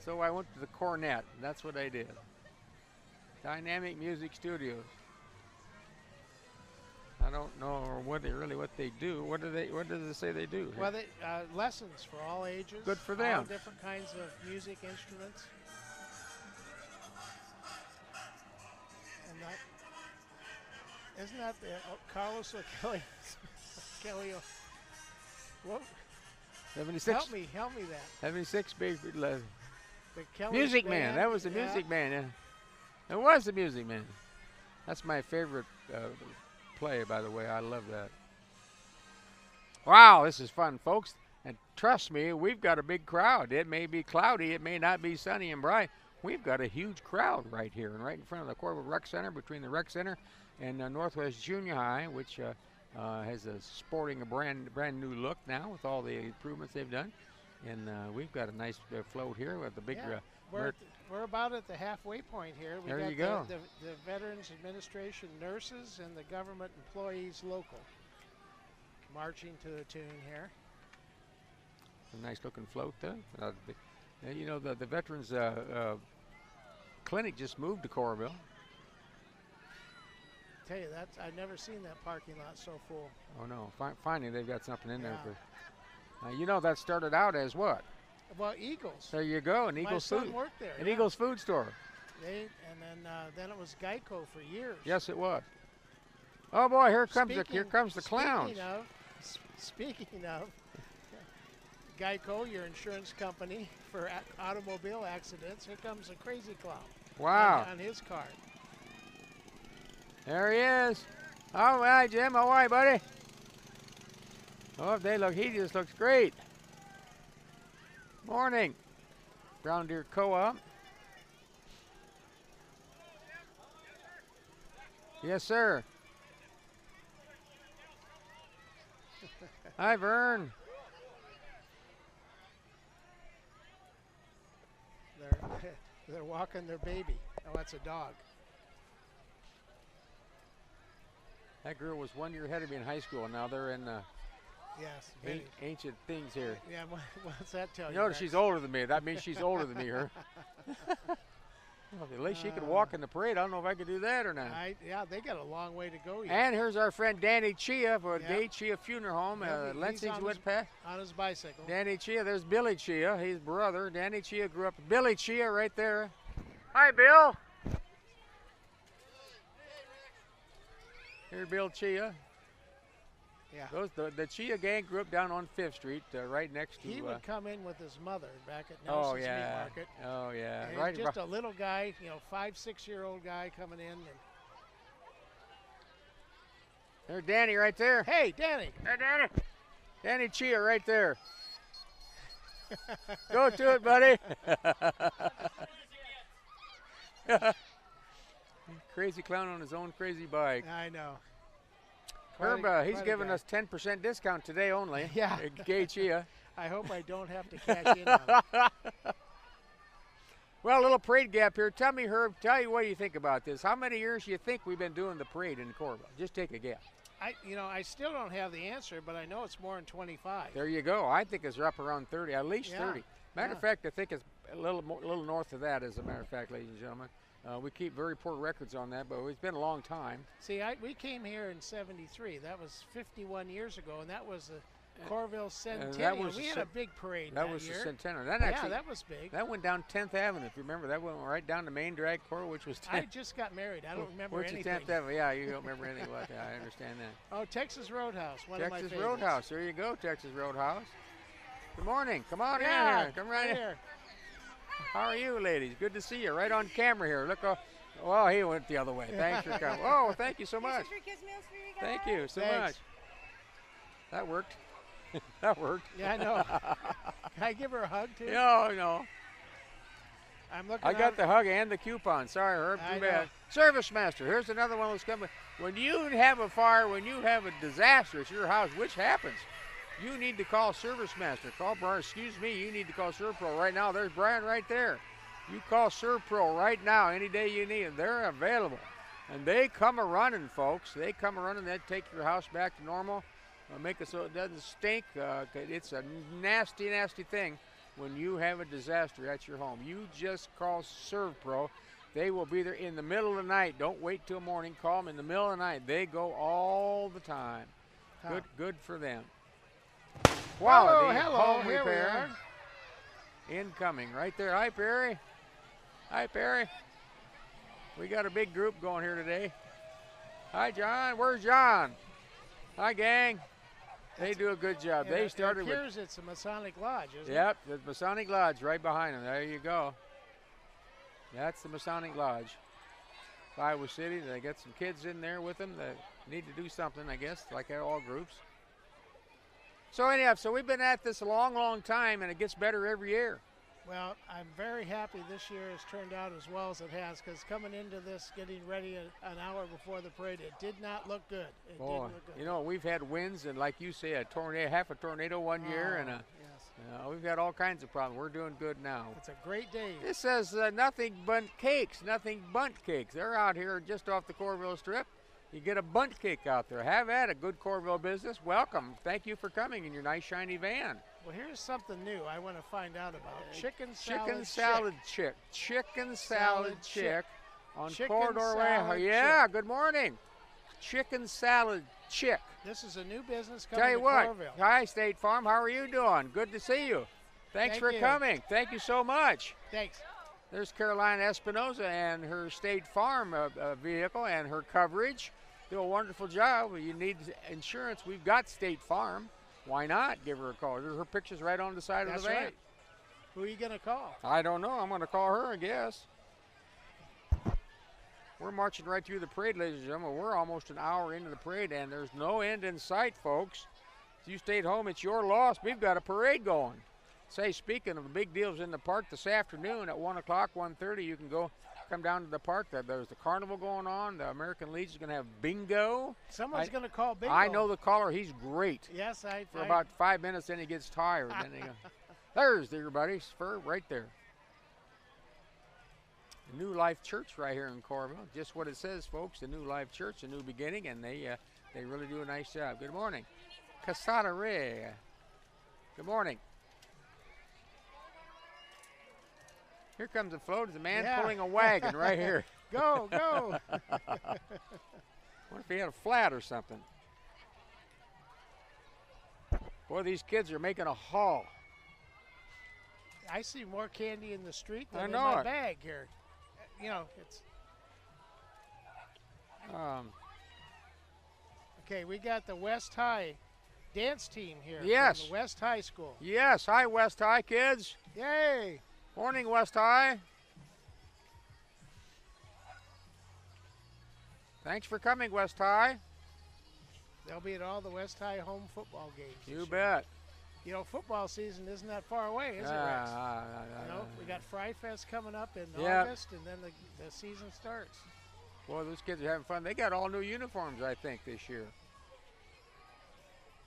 So I went to the cornet, and that's what I did. Dynamic Music Studios. I don't know what they do. What does it say they do? Well, lessons for all ages. Good for them. All different kinds of music instruments. And isn't that the Carlos O'Kelly? Kelly. What? 76. Help me that. 76 big. The Kelly Music Band, Man. That was the Music Man. Yeah. It was the Music Man. That's my favorite play, by the way. I love that. Wow, this is fun, folks. And trust me, we've got a big crowd. It may be cloudy. It may not be sunny and bright. We've got a huge crowd right here and right in front of the Coralville Rec Center, between the Rec Center and Northwest Junior High, which has sporting a brand new look now with all the improvements they've done. And we've got a nice float here with the big. We're about at the halfway point here. We There got you go. The Veterans Administration nurses and the government employees local marching to the tune here. A nice looking float there. You know, the Veterans Clinic just moved to Coralville. Tell you, I've never seen that parking lot so full. Oh no! Finally, they've got something in there Yeah. for. You know, that started out as what? Well, Eagles. There you go, an My Eagles son food. worked there. An yeah. Eagles food store. Then it was Geico for years. Yes, it was. Oh boy, here comes the clowns. Speaking of Geico, your insurance company for automobile accidents, here comes a crazy clown. Wow. On his card. There he is. All right, Jim. How are you, buddy? Oh, he just looks great. Morning. Brown Deer Co-op. Yes, sir. Hi, Vern. They're walking their baby. Oh, that's a dog. That girl was 1 year ahead of me in high school, and now they're in Yes. ancient things here. Yeah, what's that tell you? Notice she's older than me. That means she's older than me, her. Well, at least she could walk in the parade. I don't know if I could do that or not. Yeah, they got a long way to go yet. And here's our friend Danny Chia for Day Chia Funeral Home. Lensing's went past. On his bicycle. Danny Chia, there's Billy Chia, his brother. Danny Chia grew up. Billy Chia right there. Hi, Bill. Here's Bill Chia. Yeah. The Chia gang grew up down on 5th Street, right next to. He would come in with his mother back at Nelson's Meat Market. Oh yeah. And Right. just a little guy, 5, 6-year-old guy coming in. And there's Danny right there. hey, Danny. Hey, Danny. Danny Chia right there. Go to it, buddy. Crazy clown on his own crazy bike. I know. Herb, he's giving us 10% discount today only. Yeah. Gay Chia. I hope I don't have to cash in on it. Well, a little parade gap here. Tell me, Herb, tell you what you think about this. How many years do you think we've been doing the parade in Coralville? Just take a guess. I still don't have the answer, but I know it's more than 25. There you go. I think it's up around 30, at least 30. Matter of fact, I think it's a little north of that, as a matter of fact, ladies and gentlemen. We keep very poor records on that, but it's been a long time. See, we came here in '73. That was 51 years ago, and that was the Coralville Centennial. We had a big parade that year. That was the Centennial. That was big. That went down 10th Avenue, if you remember. That went right down to Main Drag Coral, which was 10th. I just got married. I don't remember anything. 10th Avenue. Yeah, you don't remember anything about that. I understand that. Oh, Texas Roadhouse, one of my favorites. Texas Roadhouse. There you go, Texas Roadhouse. Good morning. Come on in Yeah, here. Come right here. How are you, ladies? Good to see you. Right on camera here. Look. Well, he went the other way. Thanks for coming. Oh, thank you so much. Thank you so much. That worked. That worked. Yeah, I know. Can I give her a hug, too? No. I got the hug and the coupon. Sorry, Herb. Too bad. Service Master. Here's another one that's coming. When you have a fire, when you have a disaster at your house, which happens, you need to call Service Master. Call Brian. Excuse me. You need to call ServPro right now. There's Brian right there. You call ServPro right now any day you need them. They're available. And they come a-running, folks. They come a-running. They take your house back to normal. Make it so it doesn't stink. It's a nasty, nasty thing when you have a disaster at your home. You just call ServPro. They will be there in the middle of the night. Don't wait till morning. Call them in the middle of the night. They go all the time. Good for them. Quality home repair. Incoming right there. Hi, Perry. Hi, Perry. We got a big group going here today. Hi, John. Where's John? Hi, gang. They do a good job. They started with. It appears it's a Masonic Lodge, isn't it? Yep, the Masonic Lodge right behind them. There you go. That's the Masonic Lodge. Iowa City. They got some kids in there with them that need to do something, I guess, like all groups. So anyhow, we've been at this a long, long time, and it gets better every year. Well, I'm very happy this year has turned out as well as it has, because coming into this, getting ready an hour before the parade, it did not look good. It didn't look good. You know, we've had winds and, like you say, half a tornado one year, and we've got all kinds of problems. We're doing good now. It's a great day. This says nothing but cakes, nothing bunt cakes. They're out here just off the Coralville Strip. You get a bunt cake out there. Have at a good Coralville business. Welcome. Thank you for coming in your nice shiny van. Well, here's something new I want to find out about. Chicken salad chick. Chicken salad chick on Chicken Corridor Way. salad Yeah, chick. good morning. Chicken salad chick. This is a new business coming Tell you to what. Coralville. Hi, State Farm. How are you doing? Good to see you. Thanks Thank for you. coming. Thank you so much. Thanks. There's Caroline Espinoza and her State Farm vehicle and her coverage. Do a wonderful job. You need insurance. We've got State Farm. Why not give her a call? Her picture's right on the side of the van. Right. Who are you going to call? I don't know. I'm going to call her, I guess. We're marching right through the parade, ladies and gentlemen. We're almost an hour into the parade, and there's no end in sight, folks. If you stayed home, it's your loss. We've got a parade going. Say, speaking of the big deals in the park, this afternoon at 1 o'clock, 1:30, you can come down to the park. There's the carnival going on. The American Legion's going to have bingo. Someone's going to call bingo. I know the caller. He's great. Yes, For about 5 minutes, then he gets tired. Then he there's everybody's fur right there. The New Life Church right here in Coralville. Just what it says, folks. The New Life Church, a new beginning, and they really do a nice job. Good morning. Casada Ray. Good morning. Here comes the float. There's a man pulling a wagon right here. Go, go. What if he had a flat or something? Boy, these kids are making a haul. I see more candy in the street I than know in my it. bag here. You know, it's okay. We got the West High dance team here. Yes. From the West High School. Yes. Hi, West High kids. Yay. Morning, West High. Thanks for coming, West High. They'll be at all the West High home football games. You bet. You know, football season isn't that far away, is it, Rex? You know, we got 4thFest coming up in August, and then the season starts. Boy, those kids are having fun. They got all new uniforms, I think, this year.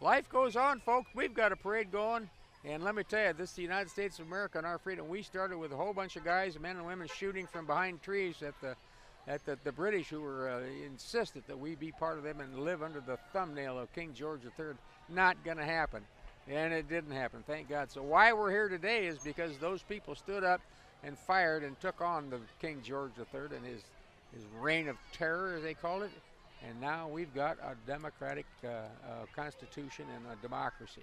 Life goes on, folks. We've got a parade going. And let me tell you, this is the United States of America and our freedom. We started with a whole bunch of guys, men and women, shooting from behind trees at the British, who were insisted that we be part of them and live under the thumbnail of King George III. Not going to happen. And it didn't happen, thank God. So why we're here today is because those people stood up and fired and took on the King George III and his reign of terror, as they called it. And now we've got a democratic constitution and a democracy.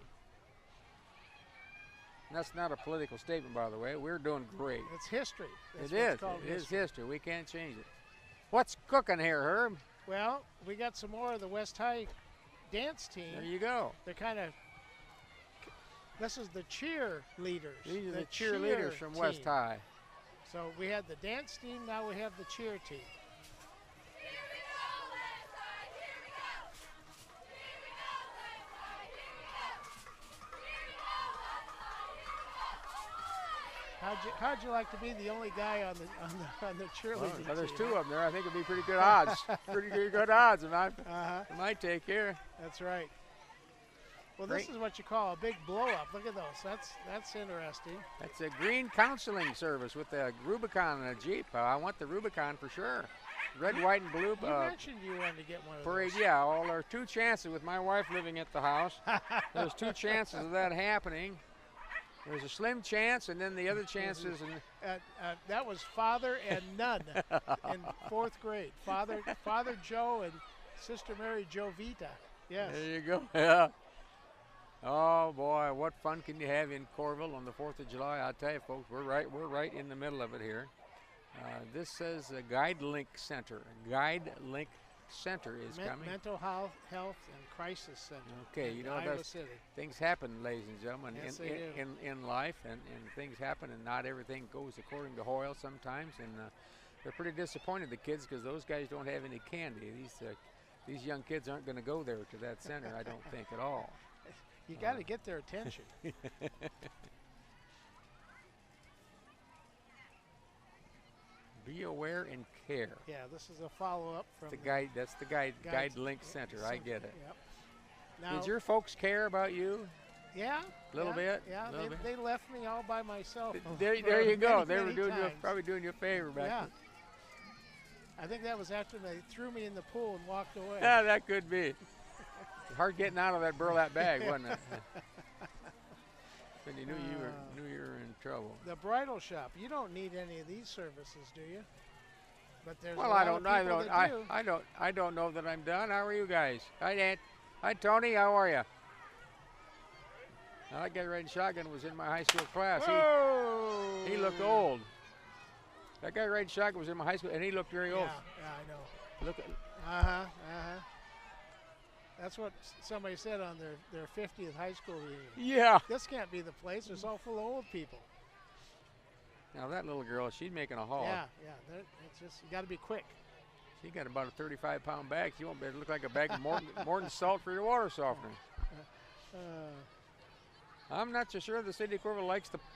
And that's not a political statement, by the way. We're doing great. It's history. That's It is history. We can't change it. What's cooking here, Herb? Well, we got some more of the West High dance team. There you go. They're kind of, this is the cheer leaders. These are the cheerleaders from West High. So we had the dance team, now we have the cheer team. How'd you like to be the only guy on the cheerleading Well, there's team? two of them there. I think it'd be pretty good odds. Pretty good odds in my take here. That's right. Well, Great. This is what you call a big blow up. Look at those. That's interesting. That's a green counseling service with the Rubicon and a Jeep. I want the Rubicon for sure. Red, white, and blue. You mentioned you wanted to get one of parade, those. yeah. Well, there are two chances with my wife living at the house. There's two chances of that happening. There's a slim chance, and then the other chance is. That was father and none in 4th grade. Father Joe and Sister Mary Jovita. Yes. There you go. Yeah. Oh boy, what fun can you have in Coralville on the 4th of July? I'll tell you, folks, we're right in the middle of it here. This says a Guide Link Center. Guide Link Center is coming. Mental Health and Crisis Center. Okay, you know Iowa City. Things happen, ladies and gentlemen, Yes, they do. in life, and things happen, and not everything goes according to Hoyle sometimes, and they're pretty disappointed, the kids, because those guys don't have any candy. These young kids aren't going to go there to that center, I don't think at all. You got to get their attention. Be aware and care. Yeah, this is a follow-up from That's the Guide Link Center. I get it. Yep. Now, did your folks care about you? Yeah. A little bit. Yeah, Little bit. they left me all by myself. There you go. They were probably doing you a favor back yeah. then. I think that was after they threw me in the pool and walked away. Yeah, that could be. Hard getting out of that burlap bag, wasn't it? When you knew you were in trouble. The bridal shop. You don't need any of these services, do you? But there's Well, a lot of people that do. I don't know that I'm done. How are you guys? Hi, Aunt. Hi, Tony. How are you? That guy riding shotgun was in my high school class. He looked old. That guy riding shotgun was in my high school, and he looked very old. Yeah, I know. Look at. That's what somebody said on their 50th high school reunion. Yeah. This can't be the place. It's all full of old people. Now that little girl, she's making a haul. Yeah. It's just, you got to be quick. She got about a 35-pound bag. She won't be able to look like a bag of Morton salt for your water softener. I'm not so sure the city of Coralville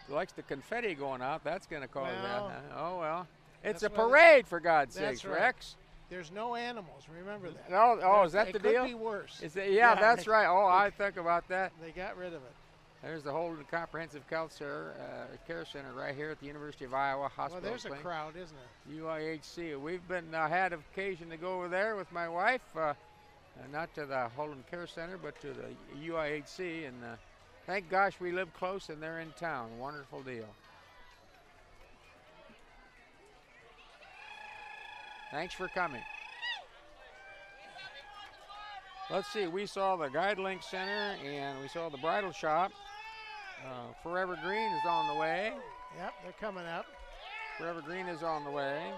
likes the confetti going out. That's going to cause that. Oh well, it's a parade for God's sakes, right. Rex. There's no animals. Remember that. Is that the deal? It could be worse. Yeah, that's right. Oh, I think about that. They got rid of it. There's the Holden Comprehensive Health Care Center right here at the University of Iowa Hospital. Well, there's a crowd, isn't there? UIHC. We've been had occasion to go over there with my wife, not to the Holden Care Center, but to the UIHC, and thank gosh we live close and they're in town. Wonderful deal. Thanks for coming. Let's see, we saw the Guide Link Center and we saw the bridal shop. Forever Green is on the way. Yep, they're coming up. Forever Green is on the way.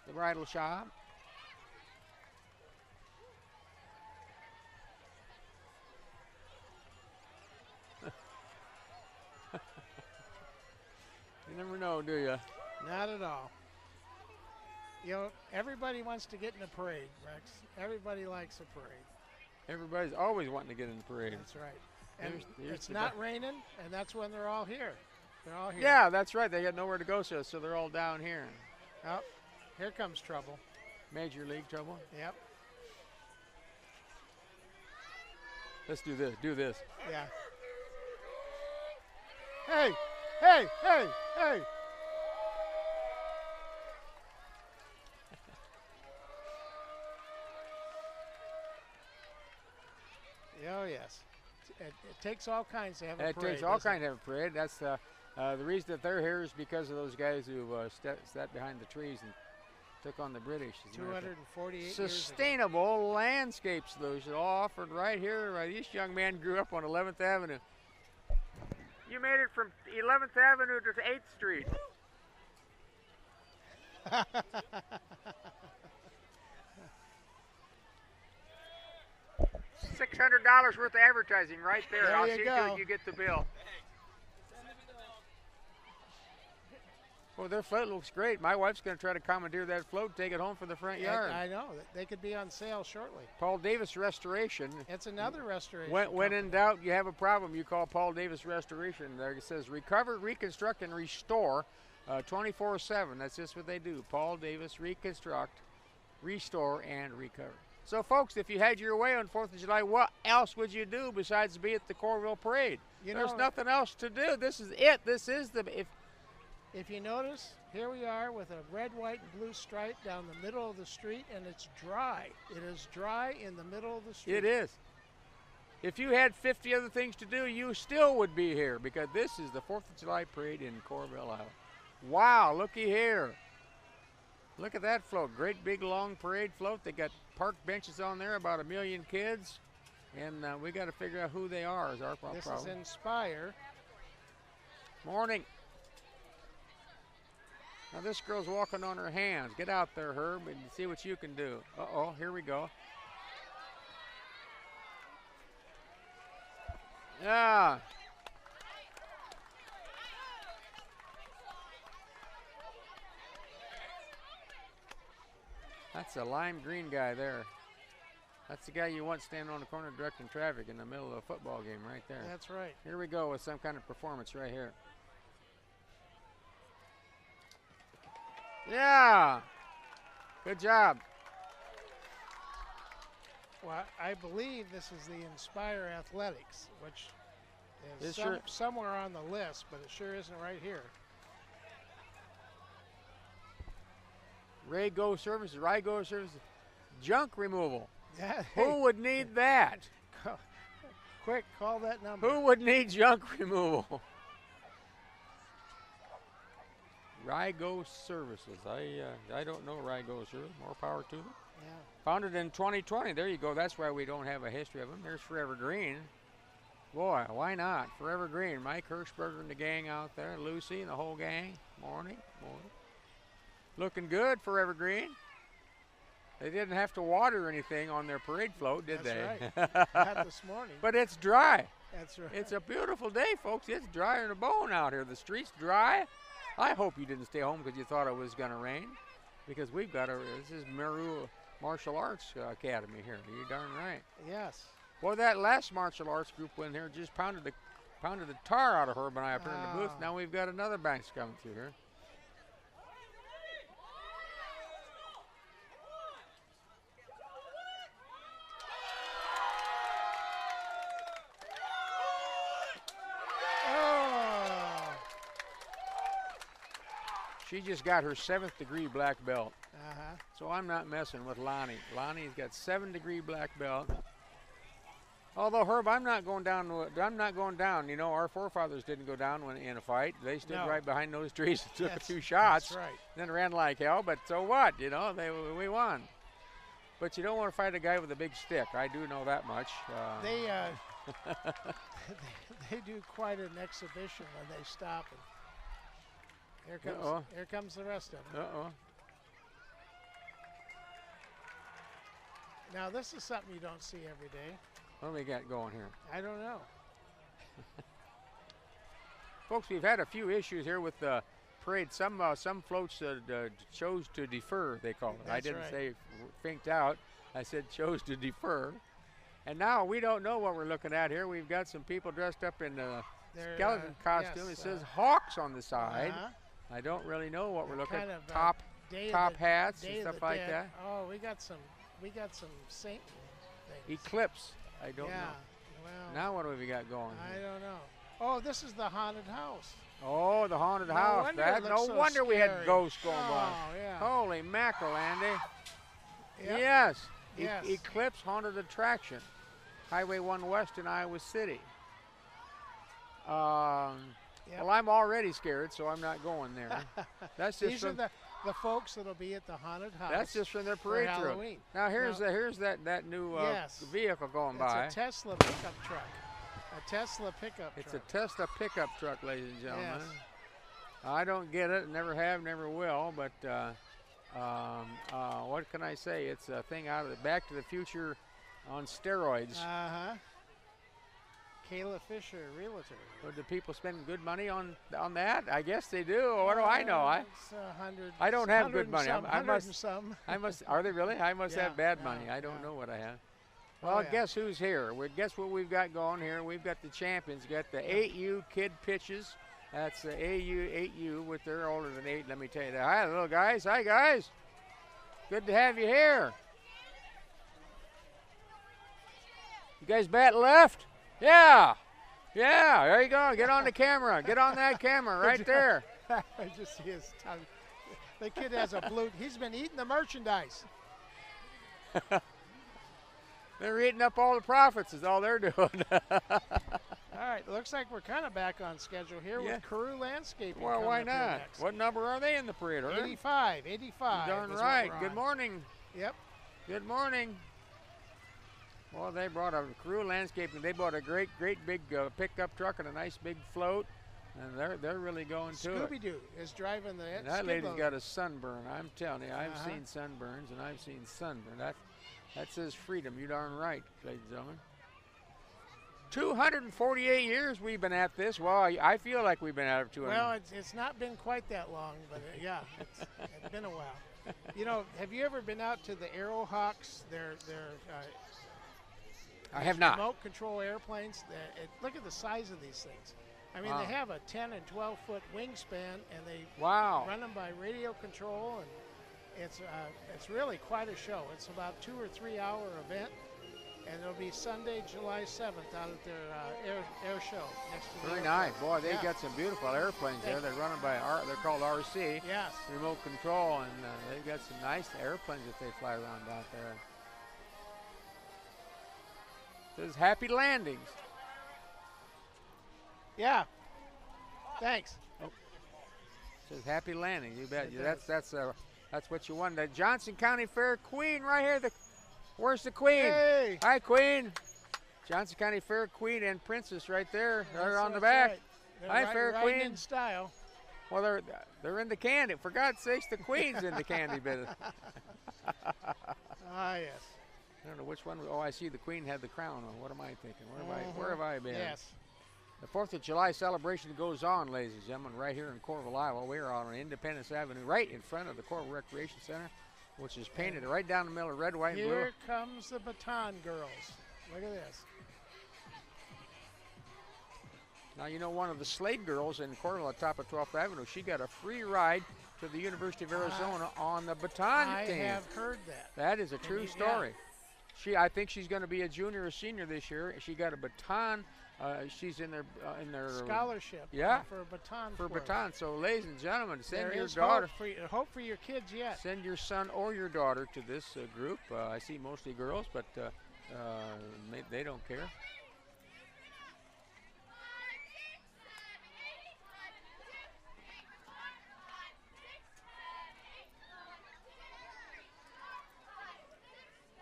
The bridal shop. You never know, do you? Not at all. You know, everybody wants to get in a parade, Rex. Everybody likes a parade. Everybody's always wanting to get in the parade. That's right. And Here's it's not raining, and that's when they're all here. They're all here. Yeah, that's right. They got nowhere to go, so they're all down here. Oh, here comes trouble. Major League trouble. Yep. Let's do this. Do this. Yeah. hey, hey, hey, hey. Oh, yes. It takes all kinds to have a parade. It takes all kinds to have a parade. That's the reason that they're here is because of those guys who sat behind the trees and took on the British. 248 years Sustainable landscape solution offered right here. This young man grew up on 11th Avenue. You made it from 11th Avenue to 8th Street. $600 worth of advertising right there. There I'll you see go. to it you get the bill. Well, their float looks great. My wife's going to try to commandeer that float, take it home for the front yard. I know. They could be on sale shortly. Paul Davis Restoration. It's another restoration. When in doubt, you have a problem, you call Paul Davis Restoration. There it says recover, reconstruct, and restore 24/7. That's just what they do. Paul Davis, reconstruct, restore, and recover. So, folks, if you had your way on 4th of July, what else would you do besides be at the Coralville Parade? There's nothing else to do. This is it. This is the... If you notice, here we are with a red, white, and blue stripe down the middle of the street, and it's dry. It is dry in the middle of the street. It is. If you had 50 other things to do, you still would be here because this is the 4th of July Parade in Coralville, Iowa. Wow, looky here. Look at that float. Great big long parade float. They got park benches on there, about 1 million kids. And we got to figure out who they are is our problem. This is Inspire. Morning. Now this girl's walking on her hands. Get out there, Herb, and see what you can do. Uh-oh, here we go. Yeah. That's a lime green guy there. That's the guy you want standing on the corner directing traffic in the middle of a football game right there. That's right. Here we go with some kind of performance right here. Yeah. Good job. Well, I believe this is the Inspire Athletics, which is This somewhere on the list, but it sure isn't right here. Rygo Services, junk removal. Yeah, Who would need that? Quick, call that number. Who would need junk removal? Rygo Services. I don't know Rygo Services. More power to them. Yeah. Founded in 2020. There you go. That's why we don't have a history of them. There's Forever Green. Boy, why not? Forever Green. Mike Hirschberger and the gang out there. Lucy and the whole gang. Morning. Looking good, Forever Green. They didn't have to water anything on their parade float, did they? That's right. Not this morning. But it's dry. That's right. It's a beautiful day, folks. It's drier than a bone out here. The street's dry. I hope you didn't stay home because you thought it was going to rain, because we've got this is Meru Martial Arts Academy here. You're darn right. Yes. Well, that last martial arts group in here just pounded the tar out of Herb and I up here in the booth. Now we've got another batch coming through here. She just got her 7th degree black belt. So I'm not messing with Lonnie. Lonnie's got 7th degree black belt. Although, Herb, I'm not going down. You know, our forefathers didn't go down in a fight. They stood right behind those trees and took a few shots. That's right. Then ran like hell, but so what? You know, we won. But you don't want to fight a guy with a big stick. I do know that much. They do quite an exhibition when they stop. And here comes the rest of them. Now this is something you don't see every day. What do we got going here? I don't know. Folks, we've had a few issues here with the parade. Some floats chose to defer, they call it. That's I didn't right. say finked out. I said chose to defer. And now we don't know what we're looking at here. We've got some people dressed up in skeleton costume. Yes, it says Hawks on the side. I don't really know what we're looking at. Top hats and stuff like that. Oh, we got some saint things. Eclipse. I don't know. Well, Now what do we got going I here? don't know. Oh, this is the haunted house. Oh, the haunted No house. wonder it No looks so wonder we had scary. ghosts going by. Oh, yeah. Holy mackerel, Andy. Yep. Yes. Yes. Eclipse haunted attraction. Highway 1 West in Iowa City. Yep. Well, I'm already scared, so I'm not going there. That's just These are the folks that'll be at the haunted house. That's just from their for parade route. Halloween. Now here's that new Yes. vehicle going by. It's a Tesla pickup truck. A Tesla pickup It's truck. a Tesla pickup truck, ladies and gentlemen. Yes. I don't get it, never have, never will, but what can I say? It's a thing out of the Back to the Future on steroids. Uh-huh. Kayla Fisher, realtor. So do people spend good money on that? I guess they do. What do I know? It's 100. I don't have good money. Some. I must. Are they really? I must Yeah, have bad yeah, money. I don't yeah. know what I have. Oh, Well, yeah. guess who's here? Guess what we've got going here? We've got the champions. We've got the 8U kid pitches. That's the AU 8U with they're older than 8. Let me tell you that. Hi, little guys. Hi, guys. Good to have you here. You guys bat left? Yeah. Yeah, there you go. Get on the camera. Get on that camera right there. I just see his tongue. The kid has a blue. He's been eating the merchandise. They're eating up all the profits is all they're doing. All right, looks like we're kind of back on schedule here Yeah. with Carew Landscaping. Well, coming why up here not? next. What number are they in the parade? 85. Darn is what right. we're Good on. morning. Yep. Good morning. Well, they brought a Carew Landscaping. They bought a great big pickup truck and a nice big float, and they're really going to it. Scooby-Doo is driving the And that skid lady's loader. got a sunburn. I'm telling you, I've Uh-huh. seen sunburns and I've seen sunburn. That says freedom. You darn right, ladies and gentlemen. 248 years we've been at this. Well, I feel like we've been at it 200. Well, it's not been quite that long, but yeah, it's been a while. You know, have you ever been out to the Aerohawks? They're I have not. remote control airplanes. Look at the size of these things. I mean, Wow. they have a 10 and 12 foot wingspan, and they Wow. run them by radio control, and it's really quite a show. It's about 2 or 3 hour event, and it'll be Sunday, July 7th, out at their air show next to the Very airport. nice. Boy, they Yeah. got some beautiful airplanes there. They're running by they're called RC. Yes. Remote control, and they've got some nice airplanes that they fly around out there. It says happy landings. Yeah. Thanks. It says happy landings. You bet. It That's what you want. The Johnson County Fair Queen right here. Where's the Queen? Hey. Hi, Queen. Johnson County Fair Queen and Princess right there. They're on the That's back. right. They're Hi, Fair riding Queen. in style. Well, they're in the candy. For God's sakes, the Queen's in the candy business. Ah, yes. I don't know which one. Oh, I see the Queen had the crown on. What am I thinking? Where have I been? Yes. The 4th of July celebration goes on, ladies and gentlemen, right here in Coralville, Iowa. We are on Independence Avenue, right in front of the Coralville Recreation Center, which is painted right down the middle of red, white, and blue. Here comes the Baton girls. Look at this. Now, you know, one of the Slade girls in Coralville at top of 12th Avenue, she got a free ride to the University of Arizona on the Baton I team. have heard that. That is a true story. I think she's going to be a junior or senior this year. She got a baton. She's in their Scholarship. Yeah. For a baton. for for her. baton. So, ladies and gentlemen, send There your is daughter. hope for your kids yet. Send your son or your daughter to this group. I see mostly girls, but they don't care.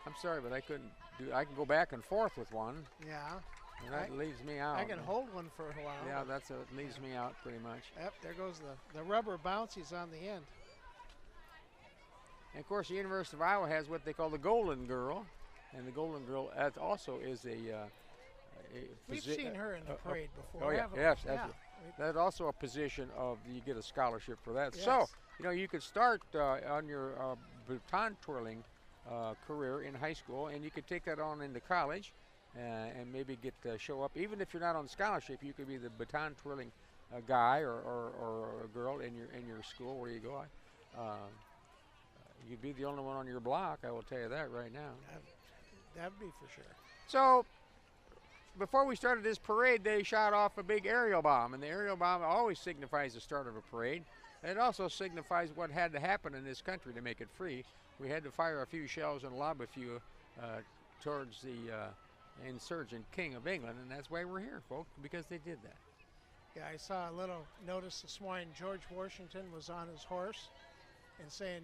I'm sorry, but I couldn't do. I can go back and forth with one, Yeah. and that leaves me out. I can hold one for a while. Yeah, that's it. Leaves me out pretty much. Yep, there goes the rubber bouncies on the end. And of course, the University of Iowa has what they call the Golden Girl, and the Golden Girl also is a We've seen her in the parade before. Oh yeah, haven't we? yes, Yeah. that's also a position of you get a scholarship for that. Yes. So you could start on your baton twirling career in high school, and you could take that on into college, and maybe get show up. Even if you're not on scholarship, you could be the baton twirling guy or a girl in your school where you go. You'd be the only one on your block. I will tell you that right now. That'd be for sure. So, before we started this parade, they shot off a big aerial bomb, and the aerial bomb always signifies the start of a parade. It also signifies what had to happen in this country to make it free. We had to fire a few shells and lob a few towards the insurgent king of England, and that's why we're here, folks, because they did that. Yeah, I saw a little notice this morning. George Washington was on his horse and saying,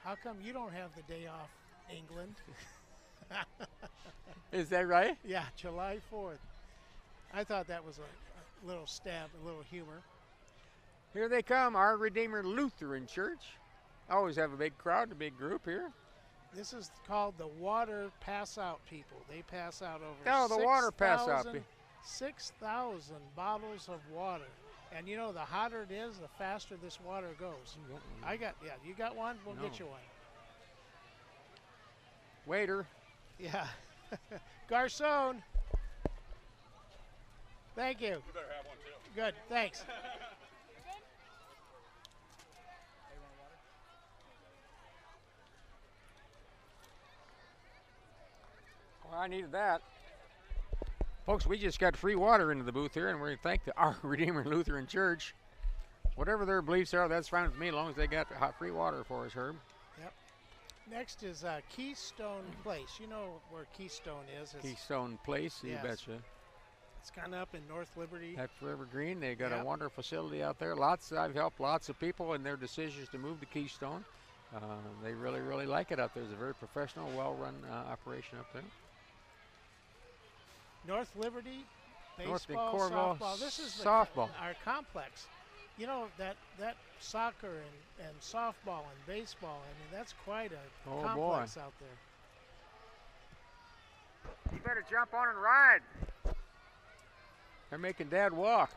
"How come you don't have the day off, England?" Is that right? Yeah, July 4th. I thought that was a little stab, a little humor. Here they come, our Redeemer Lutheran Church. Always have a big crowd, a big group here. This is called the water pass out people. They pass out over Oh, the water pass out. 6,000 bottles of water. And you know, the hotter it is, the faster this water goes. You got one? We'll get you one. Waiter. Yeah. Garçon. Thank you. You better have one too. Good, thanks. Well, I needed that. Folks, we just got free water into the booth here, and we thank our Redeemer Lutheran Church. Whatever their beliefs are, that's fine with me, as long as they got free water for us, Herb. Yep. Next is Keystone Place. You know where Keystone is. It's, Keystone Place, you yes. betcha. It's kind of up in North Liberty. At Forever Green, they got Yep. a wonderful facility out there. I've helped lots of people in their decisions to move to Keystone. They really, really like it out there. It's a very professional, well-run operation up there. North Liberty, North baseball, Coralville softball. This is softball. Our complex. You know, that soccer and softball and baseball, I mean, that's quite a complex out there. You better jump on and ride. They're making Dad walk.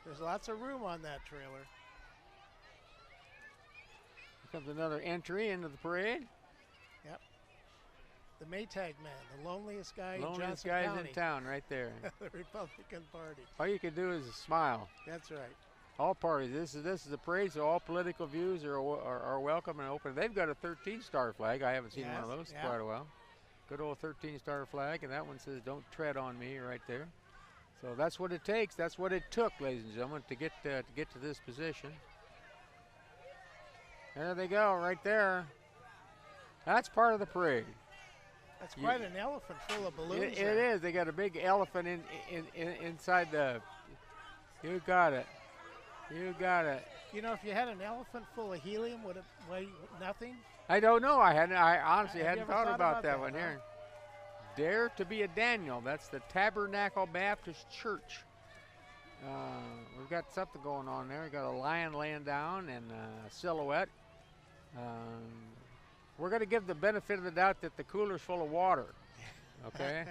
There's lots of room on that trailer. Here comes another entry into the parade. Yep. The Maytag man, the loneliest guy in Loneliest Johnson guys County. in town right there. The Republican Party. All you can do is smile. That's right. All parties. This is a parade, so all political views are welcome and open. They've got a 13-star flag. I haven't seen one of those in quite a while. Good old 13-star flag, and that one says "Don't tread on me" right there. So that's what it takes. That's what it took, ladies and gentlemen, to get to this position. There they go, right there. That's part of the parade. That's quite an elephant full of balloons. It is. They got a big elephant inside the. You got it. You got it. You know, if you had an elephant full of helium, would it weigh nothing? I don't know. I honestly Have you hadn't ever thought thought about about that that, one huh? here. Dare to be a Daniel. That's the Tabernacle Baptist Church. We've got something going on there. We've got a lion laying down and a silhouette. We're going to give the benefit of the doubt that the cooler's full of water. Okay?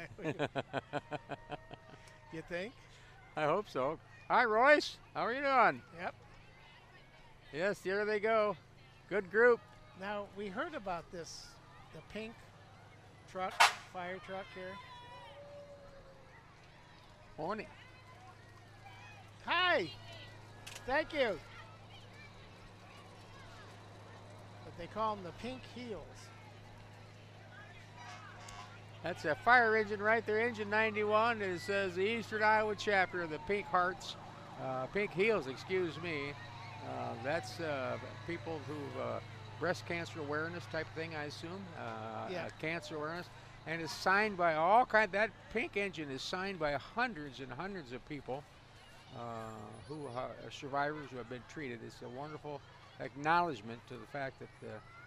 You think? I hope so. Hi, Royce. How are you doing? Yep. Yes, there they go. Good group. Now, we heard about the pink truck, fire truck here. Morning. Hi. Thank you. But they call them the pink heels. That's a fire engine right there, engine 91. It says the Eastern Iowa chapter of the Pink Hearts, Pink Heels, excuse me. That's people who breast cancer awareness type of thing, I assume. Cancer awareness. And it's signed by all kinds. That pink engine is signed by hundreds and hundreds of people who are survivors who have been treated. It's a wonderful acknowledgement to the fact that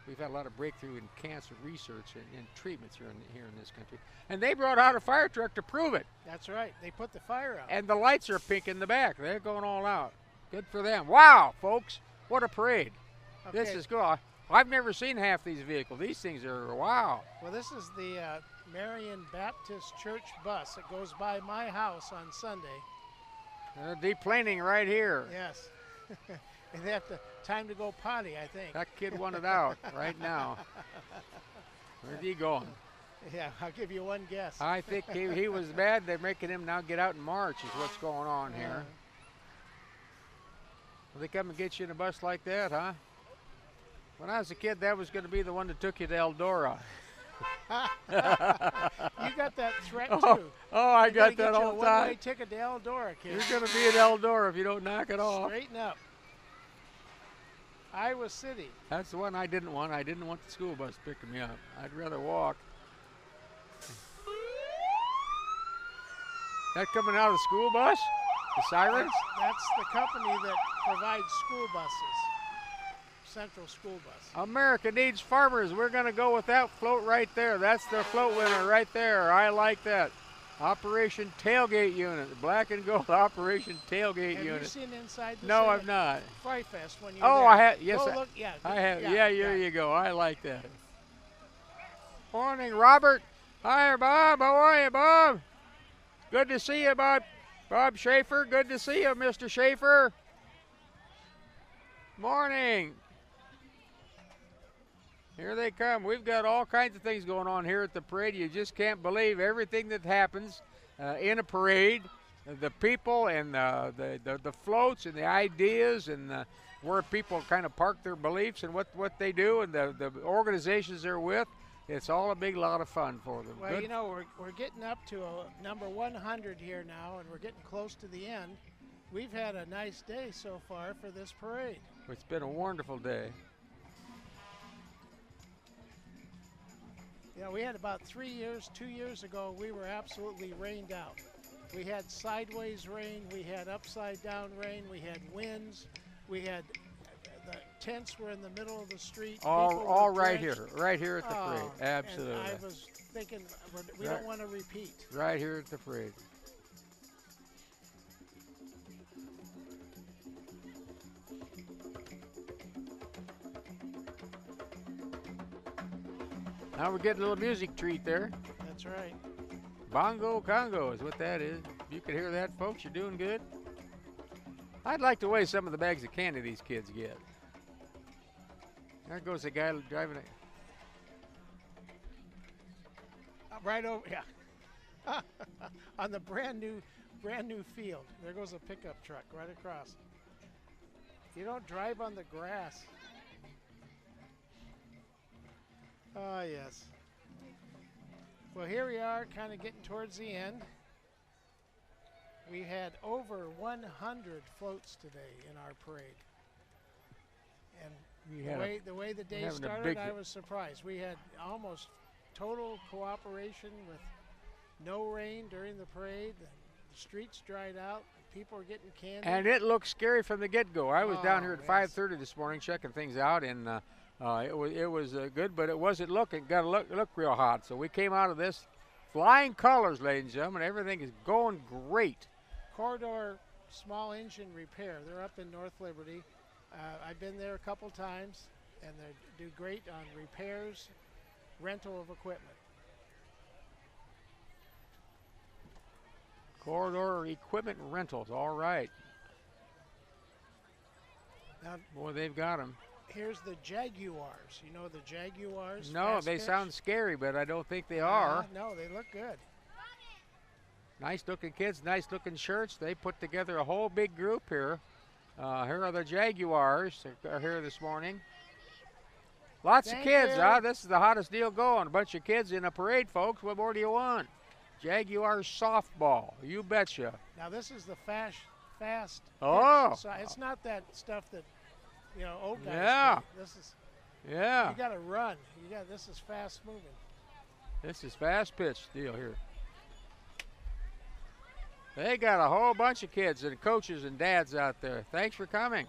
we've had a lot of breakthrough in cancer research and treatments here in this country. And they brought out a fire truck to prove it. That's right. They put the fire out. And the lights are pink in the back. They're going all out. Good for them. Wow, folks. What a parade. Okay. This is cool. I've never seen half these vehicles. These things are, wow. Well, this is the Marian Baptist Church bus that goes by my house on Sunday. Deplaning right here. Yes. And they have time to go potty, I think. That kid wanted out right now. Where's he going? Yeah, I'll give you one guess. I think he was bad. They're making him now get out and march is what's going on here. Will they come and get you in a bus like that, huh? When I was a kid, that was going to be the one that took you to Eldora. You got that threat too. Oh, I You gotta got that get you all a the time. one-way ticket to Eldora, kid. You're going to be at Eldora if you don't knock it off. Straighten up. Iowa City. That's the one I didn't want. I didn't want the school bus picking me up. I'd rather walk. That coming out of the school bus? The sirens? That's the company that provides school buses. Central School Bus. America needs farmers. We're going to go with that float right there. That's the float winner right there. I like that. Operation Tailgate Unit. Black and Gold Operation Tailgate Unit. Have you seen inside the No, I've not. 4thFest when you Oh, there? I have. Yes, Go look. Yeah, I have. Yeah, there you go. I like that. Morning, Robert. Hi, Bob. How are you, Bob? Good to see you, Bob. Bob Schaefer. Good to see you, Mr. Schaefer. Morning. Here they come. We've got all kinds of things going on here at the parade. You just can't believe everything that happens in a parade. The people and the floats and the ideas and where people kind of park their beliefs and what they do and the organizations they're with. It's all a big lot of fun for them. Well, Good. you know, we're getting up to number 100 here now, and we're getting close to the end. We've had a nice day so far for this parade. It's been a wonderful day. Yeah, we had about 2 years ago, we were absolutely rained out. We had sideways rain, we had upside down rain, we had winds, we had the tents were in the middle of the street. All right drenched. right here at the parade. Absolutely. And I was thinking, we don't want to repeat. Right here at the parade. Now we're getting a little music treat there. That's right. Bongo Congo is what that is. If you could hear that, folks, you're doing good. I'd like to weigh some of the bags of candy these kids get. There goes the guy driving it. Right over, yeah. On the brand new field. There goes a pickup truck right across. You don't drive on the grass. Oh, yes. Well, here we are, kind of getting towards the end. We had over 100 floats today in our parade. And the way the day started, I was surprised. We had almost total cooperation with no rain during the parade. The streets dried out. People were getting candy. And it looked scary from the get-go. I was down here at yes. 5:30 this morning checking things out, and it was good, but it wasn't got to look real hot. So we came out of this flying colors, ladies and gentlemen. Everything is going great. Corridor Small Engine Repair. They're up in North Liberty. I've been there a couple times, and they do great on repairs, rental of equipment. Corridor Equipment Rentals, all right. Now, boy, they've got them. Here's the Jaguars. You know the Jaguars? No, they sound scary, but I don't think they are. No, they look good. Nice-looking kids, nice-looking shirts. They put together a whole big group here. Here are the Jaguars. They're here this morning. Lots of kids. This is the hottest deal going. A bunch of kids in a parade, folks. What more do you want? Jaguars softball. You betcha. Now, this is the fast Oh. pitch. So it's not that stuff that, old guys Yeah. play. This is, yeah. you got to run. This is fast moving. This is fast pitch deal here. They got a whole bunch of kids and coaches and dads out there. Thanks for coming.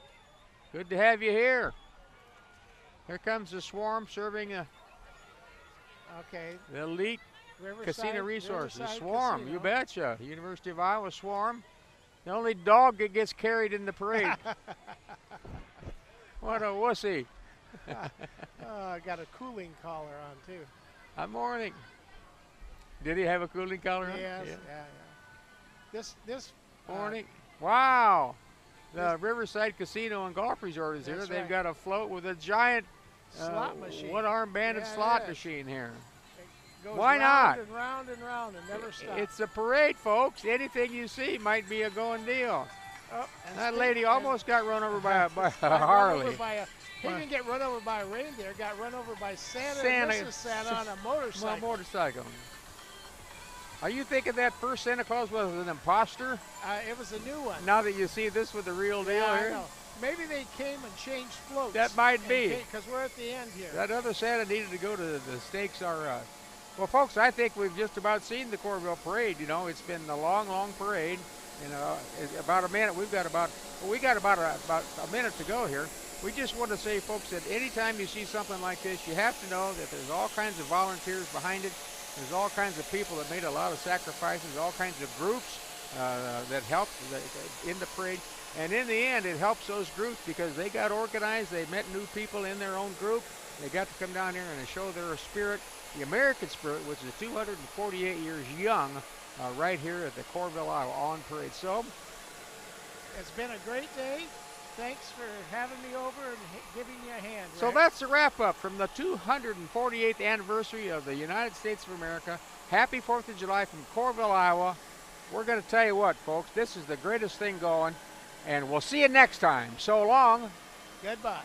Good to have you here. Here comes the Swarm serving the elite Casino Resources. Riverside Swarm, Casino. you betcha. University of Iowa Swarm. The only dog that gets carried in the parade. What a wussy. I got a cooling collar on, too. Good morning. Did he have a cooling collar on? Yes, yeah. This morning. Wow. The Riverside Casino and Golf Resort is here. That's They've right. got a float with a giant slot machine. one-arm banded Yeah, slot it is. machine here. Goes Why round not? and round and round and never stops. It's a parade, folks. Anything you see might be a going deal. Oh, and That speak- lady and- almost got run over by a got run Harley. over by he didn't get run over by a reindeer. Got run over by Santa, Santa- and Mrs. Santa on a motorcycle. Well, motorcycle. Are you thinking that first Santa Claus was an imposter? It was a new one. Now that you see this with the real deal Yeah, I here? know. Maybe they came and changed floats. That might be. Because we're at the end here. That other Santa needed to go to the stakes are. Well, folks, I think we've just about seen the Coralville parade. You know, it's been a long, long parade. You know, about a minute. We got about a minute to go here. We just want to say, folks, that anytime you see something like this, you have to know that there's all kinds of volunteers behind it. There's all kinds of people that made a lot of sacrifices, all kinds of groups that helped in the parade. And in the end, it helps those groups because they got organized. They met new people in their own group. They got to come down here and show their spirit, the American spirit, which is 248 years young, right here at the Coralville, Iowa, on parade. So, it's been a great day. Thanks for having me over and giving me a hand. so Rick. that's the wrap up from the 248th anniversary of the United States of America. Happy 4th of July from Coralville, Iowa. We're going to tell you what, folks, this is the greatest thing going, and we'll see you next time. So long. Goodbye.